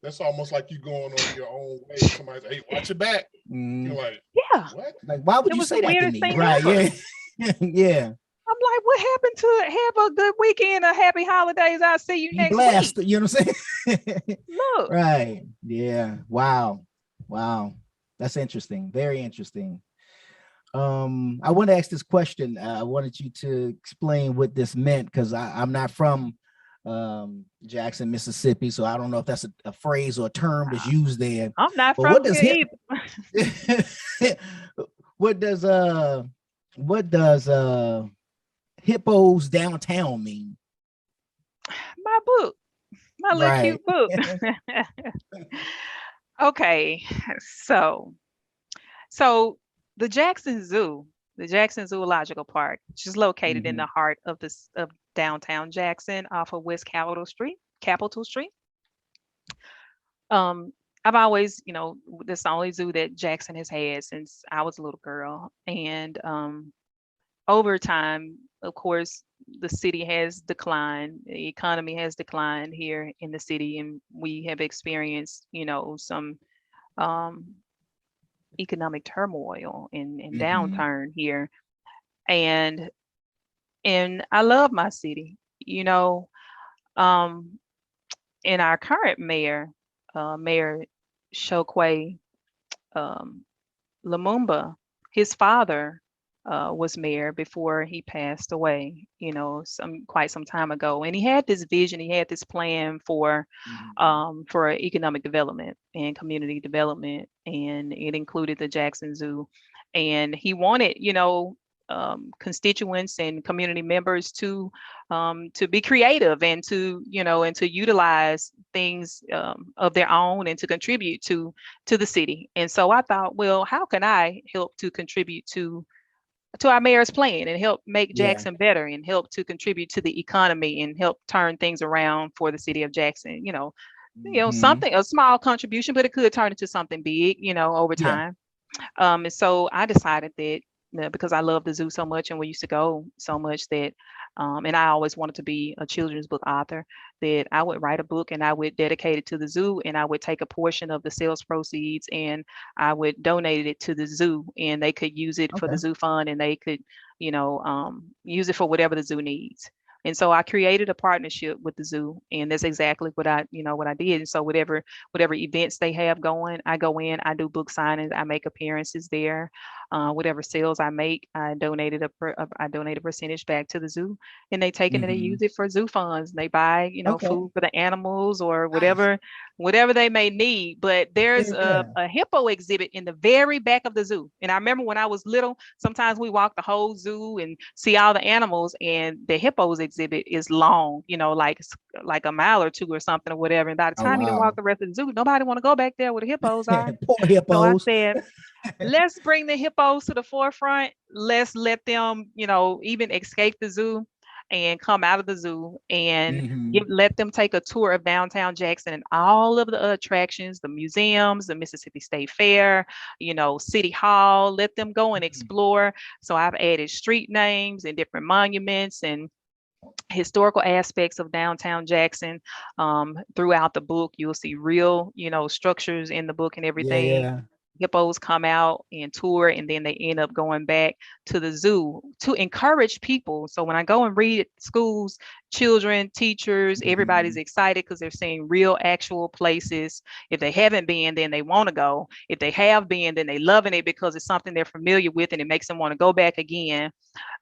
That's almost like you going on your own way. Somebody's, hey, watch your back. You're like, yeah. What? Like, why would you say that to me? Right? Yeah. Yeah. I'm like, what happened to have a good weekend, a happy holidays? I'll see you Be next blessed, week. you know what I'm saying? Look. Right. Yeah. Wow. That's interesting. Very interesting. I want to ask this question. I wanted you to explain what this meant, because I'm not from Jackson, Mississippi, so I don't know if that's a phrase or a term that's used there. I'm not But what from does here either. what does hippos downtown mean? My book, my little Right. cute book. Okay, so the Jackson Zoo, the Jackson Zoological Park, which is located in the heart of downtown Jackson off of West Capitol Street. I've always, this is the only zoo that Jackson has had since I was a little girl. And over time, of course, the city has declined, the economy has declined here in the city, and we have experienced, some economic turmoil and downturn here. And I love my city, and our current mayor, Mayor Shokwe Lumumba, his father was mayor before he passed away, quite some time ago. And he had this vision, he had this plan for economic development and community development, and it included the Jackson Zoo. And he wanted, constituents and community members to be creative and to utilize things of their own and to contribute to the city. And so I thought, well, how can I help to contribute to our mayor's plan and help make Jackson better and help to contribute to the economy and help turn things around for the city of Jackson? Something, a small contribution, but it could turn into something big, over time. And so I decided that, because I love the zoo so much and we used to go so much, that and I always wanted to be a children's book author, that I would write a book and I would dedicate it to the zoo, and I would take a portion of the sales proceeds and I would donate it to the zoo, and they could use it for the zoo fund, and they could use it for whatever the zoo needs. And so I created a partnership with the zoo, and that's exactly what I did. And so whatever events they have going, I go in, I do book signings, I make appearances there. Whatever sales I make, I donate a percentage back to the zoo, and they take it and they use it for zoo funds. They buy, food for the animals or whatever they may need. But there's a hippo exhibit in the very back of the zoo. And I remember when I was little, sometimes we walk the whole zoo and see all the animals, and the hippos exhibit is long, like a mile or two or something or whatever. And by the time you walk the rest of the zoo, nobody want to go back there where the hippos are. Poor hippos. So I said, let's bring the hippos to the forefront. Let's let them, even escape the zoo and come out of the zoo, and let them take a tour of downtown Jackson and all of the attractions, the museums, the Mississippi State Fair, City Hall. Let them go and explore. So I've added street names and different monuments and historical aspects of downtown Jackson throughout the book. You'll see real, structures in the book and everything. Hippos come out and tour, and then they end up going back to the zoo to encourage people. So when I go and read at schools, children, teachers, everybody's excited because they're seeing real, actual places. If they haven't been, then they want to go. If they have been, then they loving it because it's something they're familiar with, and it makes them want to go back again.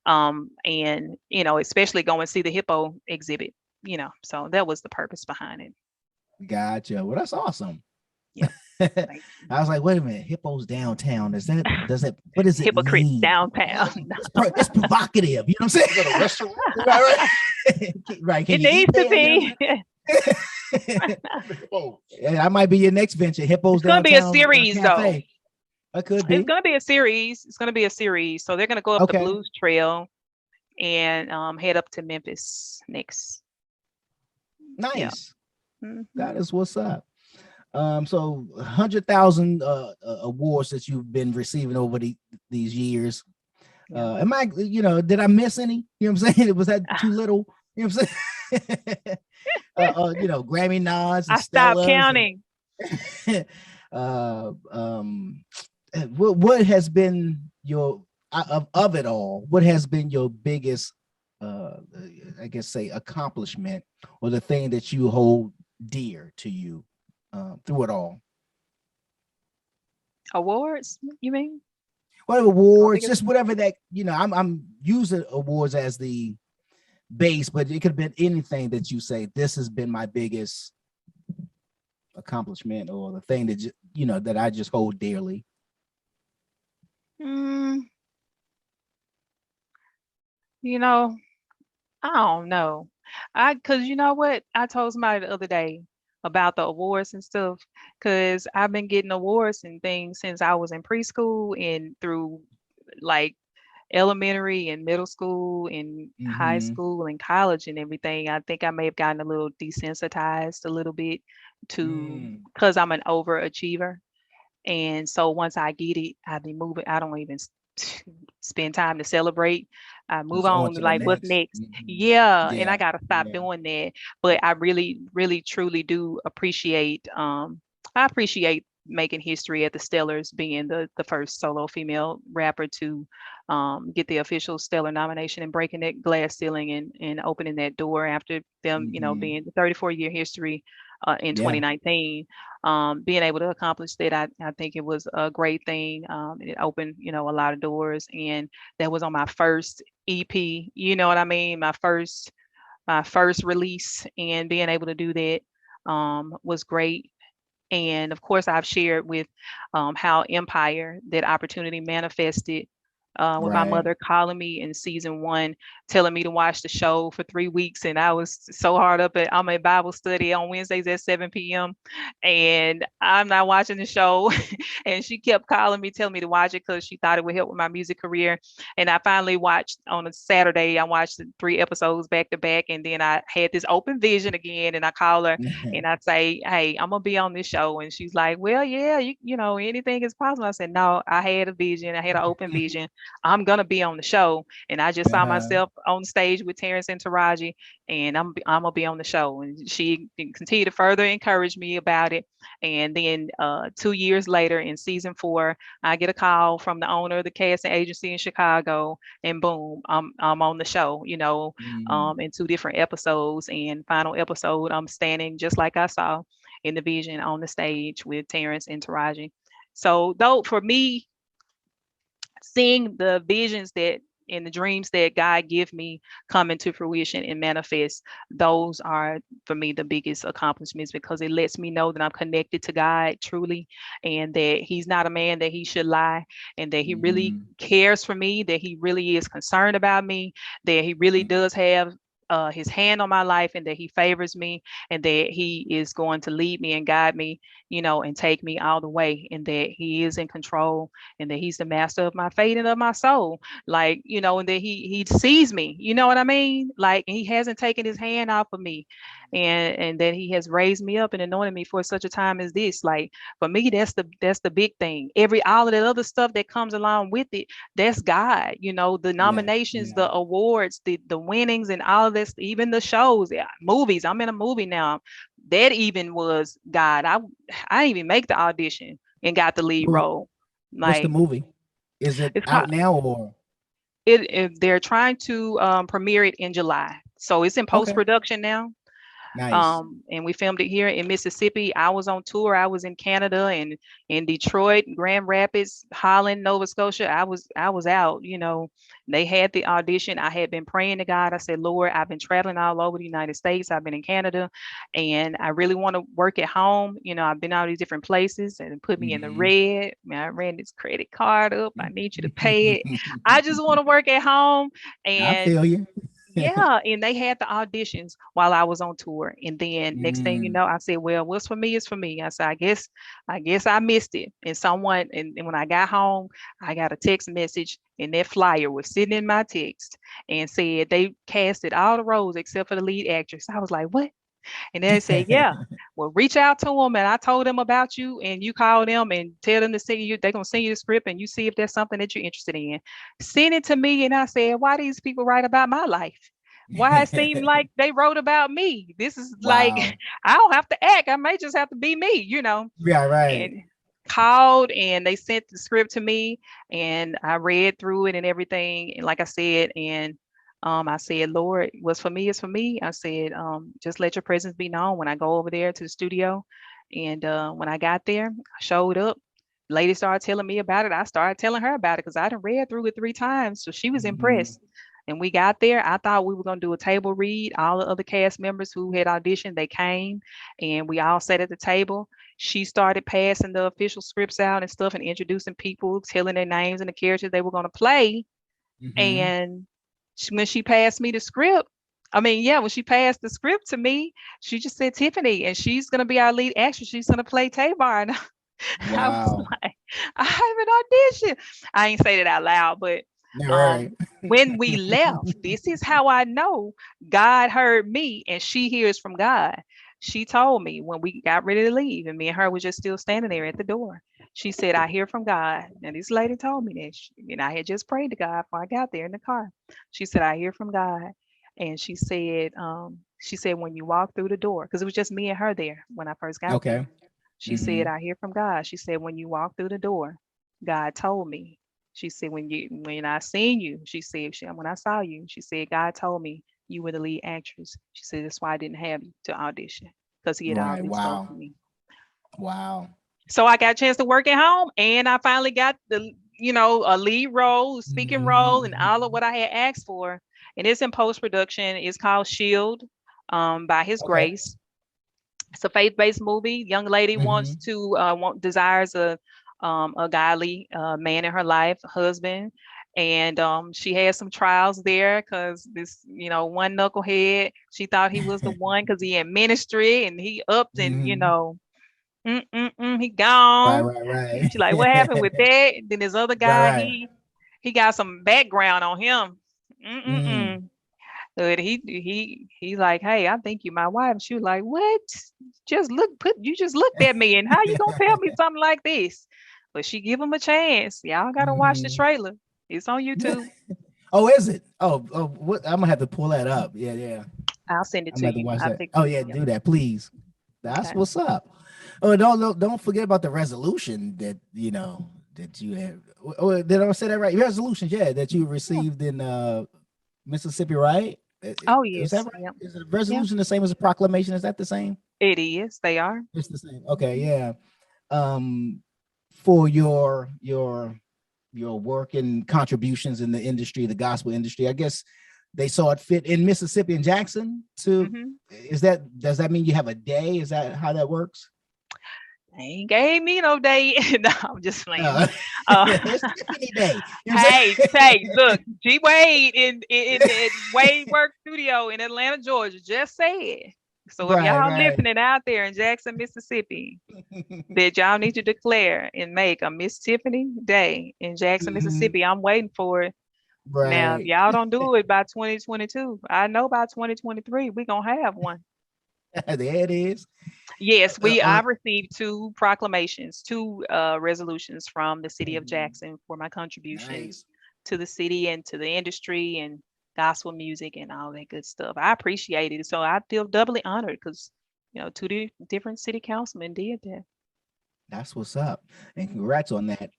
And especially go and see the hippo exhibit. So that was the purpose behind it. Gotcha. Well, that's awesome. Yeah. I was like, wait a minute, hippos downtown. Does that what does it Hypocrite mean? downtown. It's provocative. You know what I'm saying? Is that a restaurant? Right. It needs to be. Yeah, that might be your next venture. Hippos downtown. It's gonna be a series though. It could be. It's gonna be a series. So they're gonna go up the Blues Trail and head up to Memphis next. Nice. Yeah. That is what's up. So 100,000 awards that you've been receiving over these years. Am I, did I miss any? You know what I'm saying? Was that too little? You know what I'm saying? Grammy nods. I stopped counting. What has been your of it all? What has been your biggest I guess say accomplishment or the thing that you hold dear to you through it all? Awards, you mean? What My awards, biggest. just whatever that, I'm using awards as the base, but it could have been anything that you say, this has been my biggest accomplishment or the thing that, that I just hold dearly. Mm, you know, I don't know. Cause you know what? I told somebody the other day about the awards and stuff. Cause I've been getting awards and things since I was in preschool and through like elementary and middle school and high Mm-hmm. school and college and everything. I think I may have gotten a little desensitized a little bit to Mm. because I'm an overachiever. And so once I get it, I be moving. I don't even spend time to celebrate. I move It's on on to to the like what's next. next. Mhm. Yeah, and Yeah. I gotta stop Yeah. doing that. But I really, really, truly do appreciate. I appreciate making history at the Stellars, being the first solo female rapper to get the official Stellar nomination and breaking that glass ceiling and opening that door after them, Mm-hmm. being the 34-year history in Yeah. 2019. Being able to accomplish that, I think it was a great thing. It opened, a lot of doors, and that was on my first EP. You know what I mean? My first release, and being able to do that was great. And of course, I've shared with how Empire, that opportunity manifested with my Right. mother calling me in season one, telling me to watch the show for 3 weeks. And I was so hard up at, I'm at Bible study on Wednesdays at 7 p.m. And I'm not watching the show. And she kept calling me, telling me to watch it because she thought it would help with my music career. And I finally watched on a Saturday, I watched the 3 episodes back to back. And then I had this open vision again. And I call her and I say, "Hey, I'm gonna be on this show." And she's like, "Well, yeah, anything is possible." I said, "No, I had a vision. I had an open vision. I'm gonna be on the show." And I just saw Uh-huh. myself on stage with Terrence and Taraji, and I'm gonna be on the show. And she continued to further encourage me about it. And then 2 years later, in season four, I get a call from the owner of the casting agency in Chicago, and boom, I'm on the show. Mm. In 2 different episodes. And final episode, I'm standing just like I saw in the vision on the stage with Terrence and Taraji. So though for me, seeing the visions that and the dreams that God give me come into fruition and manifest, those are for me the biggest accomplishments because it lets me know that I'm connected to God truly, and that He's not a man that He should lie, and that He really Mm-hmm. cares for me, that He really is concerned about me, that He really does have His hand on my life, and that He favors me, and that He is going to lead me and guide me, and take me all the way, and that He is in control, and that He's the master of my fate and of my soul. Like, and that He sees me, you know what I mean? Like, He hasn't taken His hand off of me, and that He has raised me up and anointed me for such a time as this. Like, for me, that's the big thing. All of that other stuff that comes along with it, that's God. The Yeah. nominations, Yeah. the awards, the winnings, and all of this, even the shows, yeah, movies. I'm in a movie now. That even was God. I didn't even make the audition and got the lead Who- role. What's the Like, movie? Is it it's called out now or they're trying to premiere it in July. So it's in post okay? production now. Nice. And we filmed it here in Mississippi. I was on tour. I was in Canada and in Detroit, Grand Rapids, Holland, Nova Scotia. I was out. They had the audition. I had been praying to God. I said, Lord, I've been traveling all over the United States. I've been in Canada, and I really want to work at home. I've been all these different places, and it put me in the Mm-hmm. red. Man, I ran this credit card up. I need you to pay it. I just want to work at home. I And feel you. yeah, and they had the auditions while I was on tour. And then next thing you Mm. know, I said, "Well, what's for me is for me." I said, I guess I missed it. And when I got home, I got a text message, and that flyer was sitting in my text and said they casted all the roles except for the lead actress. I was like, "What?" And they said, "Yeah, well, reach out to them." And I told them about you, and you call them and tell them to send you. They're gonna send you the script, and you see if there's something that you're interested in. Send it to me. And I said, "Why these people write about my life? Why it seemed like they wrote about me? This is like Wow. I don't have to act. I may just have to be me." Yeah, right. And called, and they sent the script to me, and I read through it and everything. And like I said, and I said, Lord, what's for me is for me. I said, just let your presence be known when I go over there to the studio. And when I got there, I showed up. Lady started telling me about it. I started telling her about it because I done read through it 3 times. So she was Mhm. impressed. And we got there. I thought we were going to do a table read. All the other cast members who had auditioned, they came and we all sat at the table. She started passing the official scripts out and stuff and introducing people, telling their names and the characters they were going to play. Mhm. And when she passed me the script, I mean, yeah, when she passed the script to me, she just said Tiffany, and she's gonna be our lead actress. She's gonna play Tamar. And I was Wow. like, I have an audition. I ain't say that out loud, but Yeah, um, right. when we left, this is how I know God heard me and she hears from God. She told me when we got ready to leave, and me and her was just still standing there at the door. She said, I hear from God. And this lady told me that. And I had just prayed to God before I got there in the car. She said, I hear from God. And she said, when you walk through the door, because it was just me and her there when I first got there. Okay. She said, Mhm. I hear from God. She said, when you walk through the door, God told me. She said, when I seen you, she said, when I saw you, she said, God told me you were the lead actress. She said, that's why I didn't have you to audition because he had Right. already spoke Wow. to me. Wow. So I got a chance to work at home and I finally got a lead role, speaking role, and all of Mhm. what I had asked for. And it's in post production. It's called Shield, by His Okay. Grace. It's a faith-based movie. Young lady wants Mhm. to desires a godly man in her life, a husband, and she has some trials there because this one knucklehead, she thought he was the one because he in ministry and he upped and Mhm. he Right. gone. Right. She like, what happened with Right. that? Then this other Right. guy, Right. he got some background on him. Mm. Mm-mm-mm. But he like, hey, I think you my wife. And she was like, what? You just looked at me, and how you gonna tell me something like this? But she give him a chance. Y'all gotta watch the Mhm. trailer. It's on YouTube. Oh, is it? Oh, oh, what? I'm gonna have to pull that up. Yeah, yeah. I'll send it I'm gonna to have to you. watch I that. think, Oh, yeah, yeah, do that, please. That's okay. what's up. Oh, don't forget about the resolution that that you have. Oh, did I say that right? Resolutions, yeah, that you Yeah. received in Mississippi, right? Oh Is that yes, right? yeah, Is the yeah. resolution the same as a proclamation? Is that the same? It is. They are. It's the same. Okay, Mhm. yeah. For your work and contributions in the industry, the gospel industry, I guess they saw it fit in Mississippi and Jackson to. Mhm. Does that mean you have a day? Is that how that works? They ain't gave me no day. No, I'm just playing. No. Uh, It's Tiffany Day. You know what Hey, I'm saying? hey, look, G Wade in WadeWork Studio in Atlanta, Georgia, just said. So if Right, y'all right. listening out there in Jackson, Mississippi, that y'all need to declare and make a Miss Tiffany Day in Jackson, Mhm. Mississippi. I'm waiting for it. Now, if Right. y'all don't do it by 2022, I know by 2023 we gonna have one. There it is. Yes, On I received two proclamations, two resolutions from the city of Mhm. Jackson for my contributions Nice. to the city and to the industry and gospel music and all that good stuff. I appreciate it. So I feel doubly honored because different city councilmen did that. That's what's up. And congrats on that.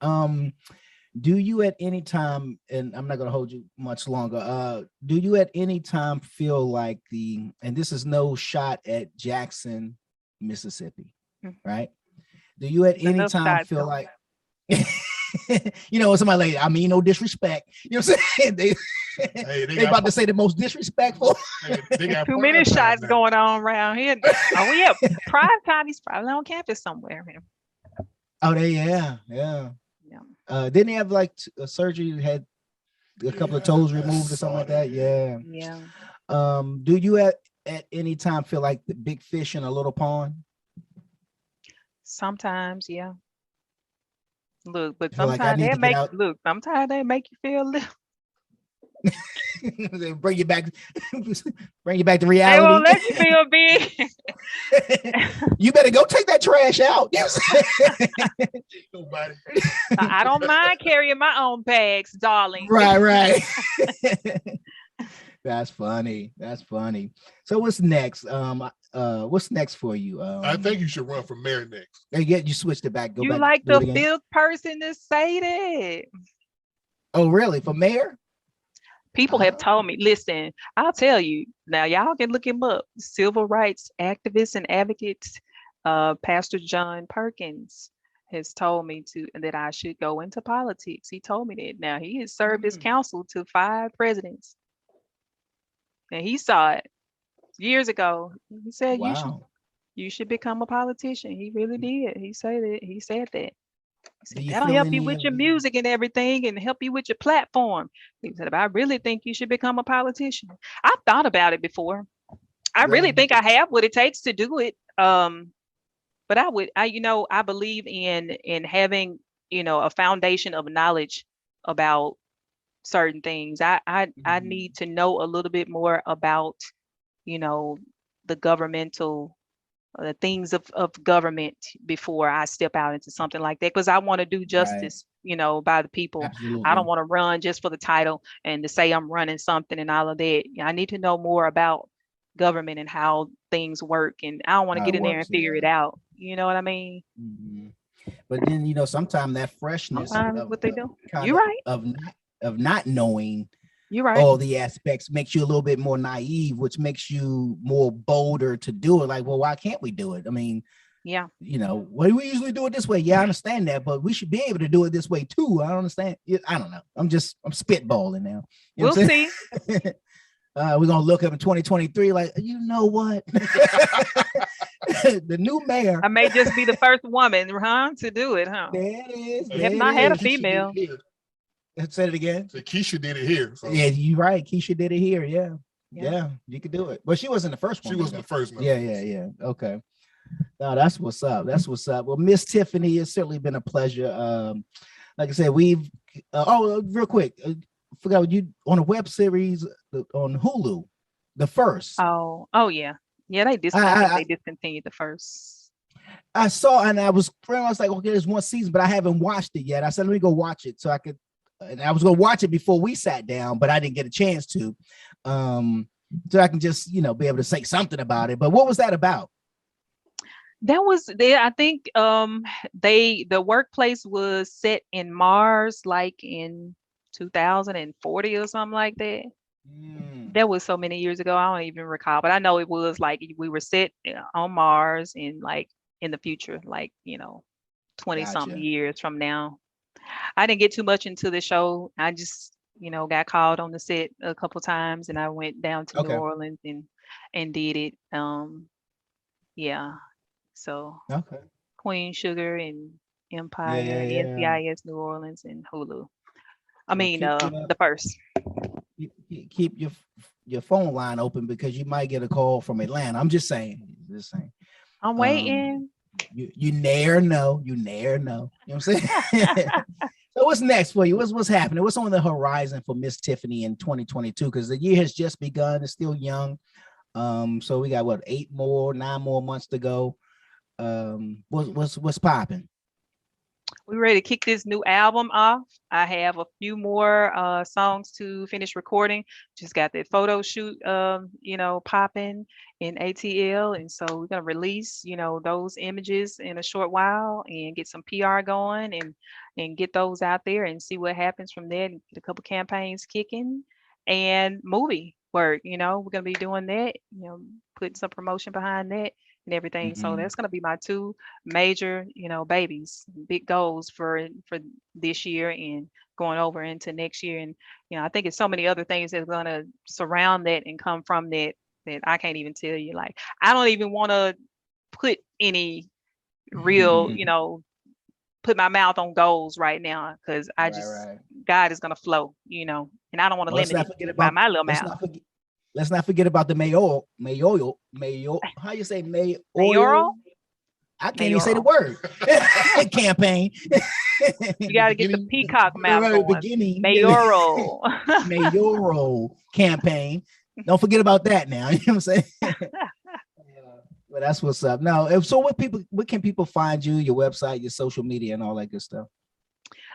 Do you at any time, and I'm not going to hold you much longer, do you at any time feel like and this is no shot at Jackson, Mississippi, Mm. right? Do you at any Enough time shots feel though. like, somebody like, I mean, no disrespect, what I'm saying? Hey, They about to say the most disrespectful. they got Too many prime time shots now. going on around here. Oh yeah, prime time. He's probably on campus somewhere. Oh, yeah. Yeah. Didn't he have like a surgery, had a couple of Yeah, toes I removed or something saw like that. that? Yeah. Yeah. Do you at any time feel like the big fish in a little pond? Sometimes, yeah. Look, but Feel like I need to get out, sometimes they make you feel little. bring you back, bring you back to They reality. won't let you feel big. You better go take that trash out. Nobody. I don't mind carrying my own bags, darling. Right. That's funny. That's funny. So what's next? What's next for you? I think you should run for mayor next. Yeah, you switched it back. Go You back, like do it the again. fifth person to say that. Oh, really? For mayor? People have told me, listen, I'll tell you now, y'all can look him up. Civil rights activists and advocates, Pastor John Perkins has told me that I should go into politics. He told me that. Now he has served as counsel to 5 presidents. And he saw it years ago. He said you should become a politician. He really did. He said that. He said that. He said, that'll help you with your music and everything and help you with your platform. He said, I really think you should become a politician. I've thought about it before. I really think I have what it takes to do it. But I believe in having, a foundation of knowledge about certain things. I need to know a little bit more about, the governmental the things of government before I step out into something like that, because I want to do justice, by the people. Absolutely. I don't want to run just for the title and to say I'm running something and all of that. I need to know more about government and how things work, and I don't want to get in there and figure it out. You know what I mean? Mm-hmm. But then sometimes that freshness of what they do. You're right. Of not knowing. You're right. All the aspects makes you a little bit more naive, which makes you more bolder to do it. Like, well, why can't we do it? I mean, yeah, well, we usually do it this way. Yeah, I understand that, but we should be able to do it this way too. I don't understand. I don't know. I'm spitballing now. We'll see. We're gonna look up in 2023, like, you know what? The new mayor. I may just be the first woman, to do it, huh? There it is. Have not had a female. Say it again. So Keisha did it here. So. Yeah, you're right. Keisha did it here. Yeah, you could do it. But she wasn't the first one. She wasn't the first one. Yeah. Okay. No, that's what's up. Well, Miss Tiffany, it's certainly been a pleasure. Like I said, we've real quick, forgot you on a web series on Hulu, the first. Oh yeah. Yeah, they discontinued the first. I saw, and I was like, okay, there's one season, but I haven't watched it yet. I said, let me go watch it so I could. And I was going to watch it before we sat down, but I didn't get a chance to, so I can just, be able to say something about it. But what was that about? That was there. I think the workplace was set in Mars, like in 2040 or something like that. That was so many years ago. I don't even recall, but I know it was like we were set on Mars in the future, 20 something years from now. I didn't get too much into the show. I just, got called on the set a couple times, and I went down to New Orleans and did it. Yeah. So Queen Sugar and Empire, NCIS New Orleans, and Hulu. I mean, the first. Keep your phone line open because you might get a call from Atlanta. I'm just saying. I'm waiting. You never know. You know what I'm saying? So what's next for you? What's happening? What's on the horizon for Miss Tiffany in 2022? Because the year has just begun. It's still young. So we got 9 more months to go. What's popping? We're ready to kick this new album off. I have a few more songs to finish recording. Just got that photo shoot, popping in ATL. And so we're going to release, those images in a short while and get some PR going and get those out there and see what happens from there and get a couple campaigns kicking and movie work. We're going to be doing that, putting some promotion behind that and everything. So that's going to be my 2 major, babies, big goals for this year and going over into next year. And, I think it's so many other things that's going to surround that and come from that I can't even tell you. Like, I don't even want to put any real, put my mouth on goals right now, because I just, God is going to flow, and I don't want to limit it by my little mouth. Let's not forget about the mayoral. How you say mayoral? I can't even say the word. Campaign. You got to get the peacock mouth going. Mayoral. Mayoral campaign. Don't forget about that now. You know what I'm saying? Well, that's what's up. Now, so what can people find you, your website, your social media, and all that good stuff?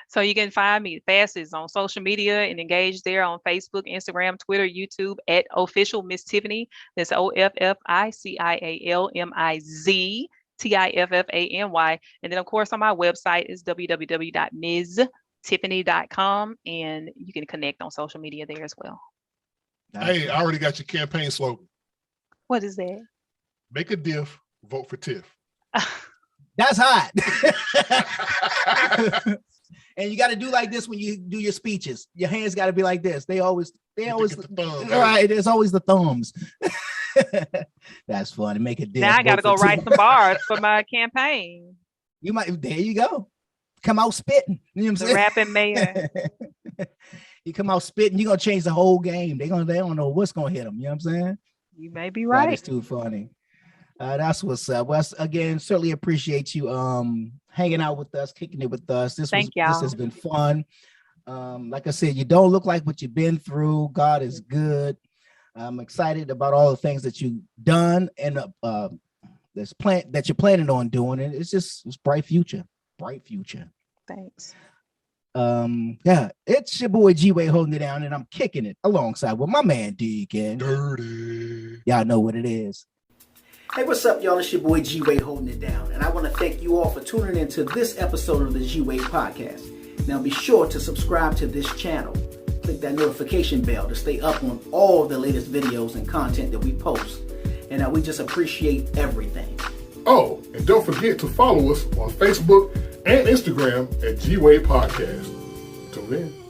So you can find me fastest on social media and engage there on Facebook, Instagram, Twitter, YouTube at Official Miss Tiffany. That's OFFICIALMIZ TIFFANY. And then, of course, on my website is www.miztiffany.com. Tiffany.com, and you can connect on social media there as well. Hey, I already got your campaign slogan. What is that? Make a diff, vote for Tiff. That's hot. And you got to do like this when you do your speeches. Your hands got to be like this. They always, the thumb, right. There's always the thumbs. That's funny. Make a diff. Now I got to go write some bars for my campaign. You might. There you go. Come out spitting. You know what I'm saying? Rapping mayor. You come out spitting, you're gonna change the whole game. They don't know what's gonna hit them. You know what I'm saying? You may be right. That is too funny. That's what's up. Well, again, certainly appreciate you hanging out with us, kicking it with us. This has been fun. Like I said, you don't look like what you've been through. God is good. I'm excited about all the things that you've done and that you're planning on doing. And it's bright future. Bright future. Thanks. Yeah, it's your boy G-Wade holding it down, and I'm kicking it alongside with my man Deacon Dirty. Y'all know what it is. Hey, what's up, y'all? It's your boy G-Wade holding it down, and I want to thank you all for tuning into this episode of the G-Wade podcast. Now be sure to subscribe to this channel. Click that notification bell to stay up on all the latest videos and content that we post. And we just appreciate everything. Oh, and don't forget to follow us on Facebook and Instagram at G-Wade Podcast. Tune in.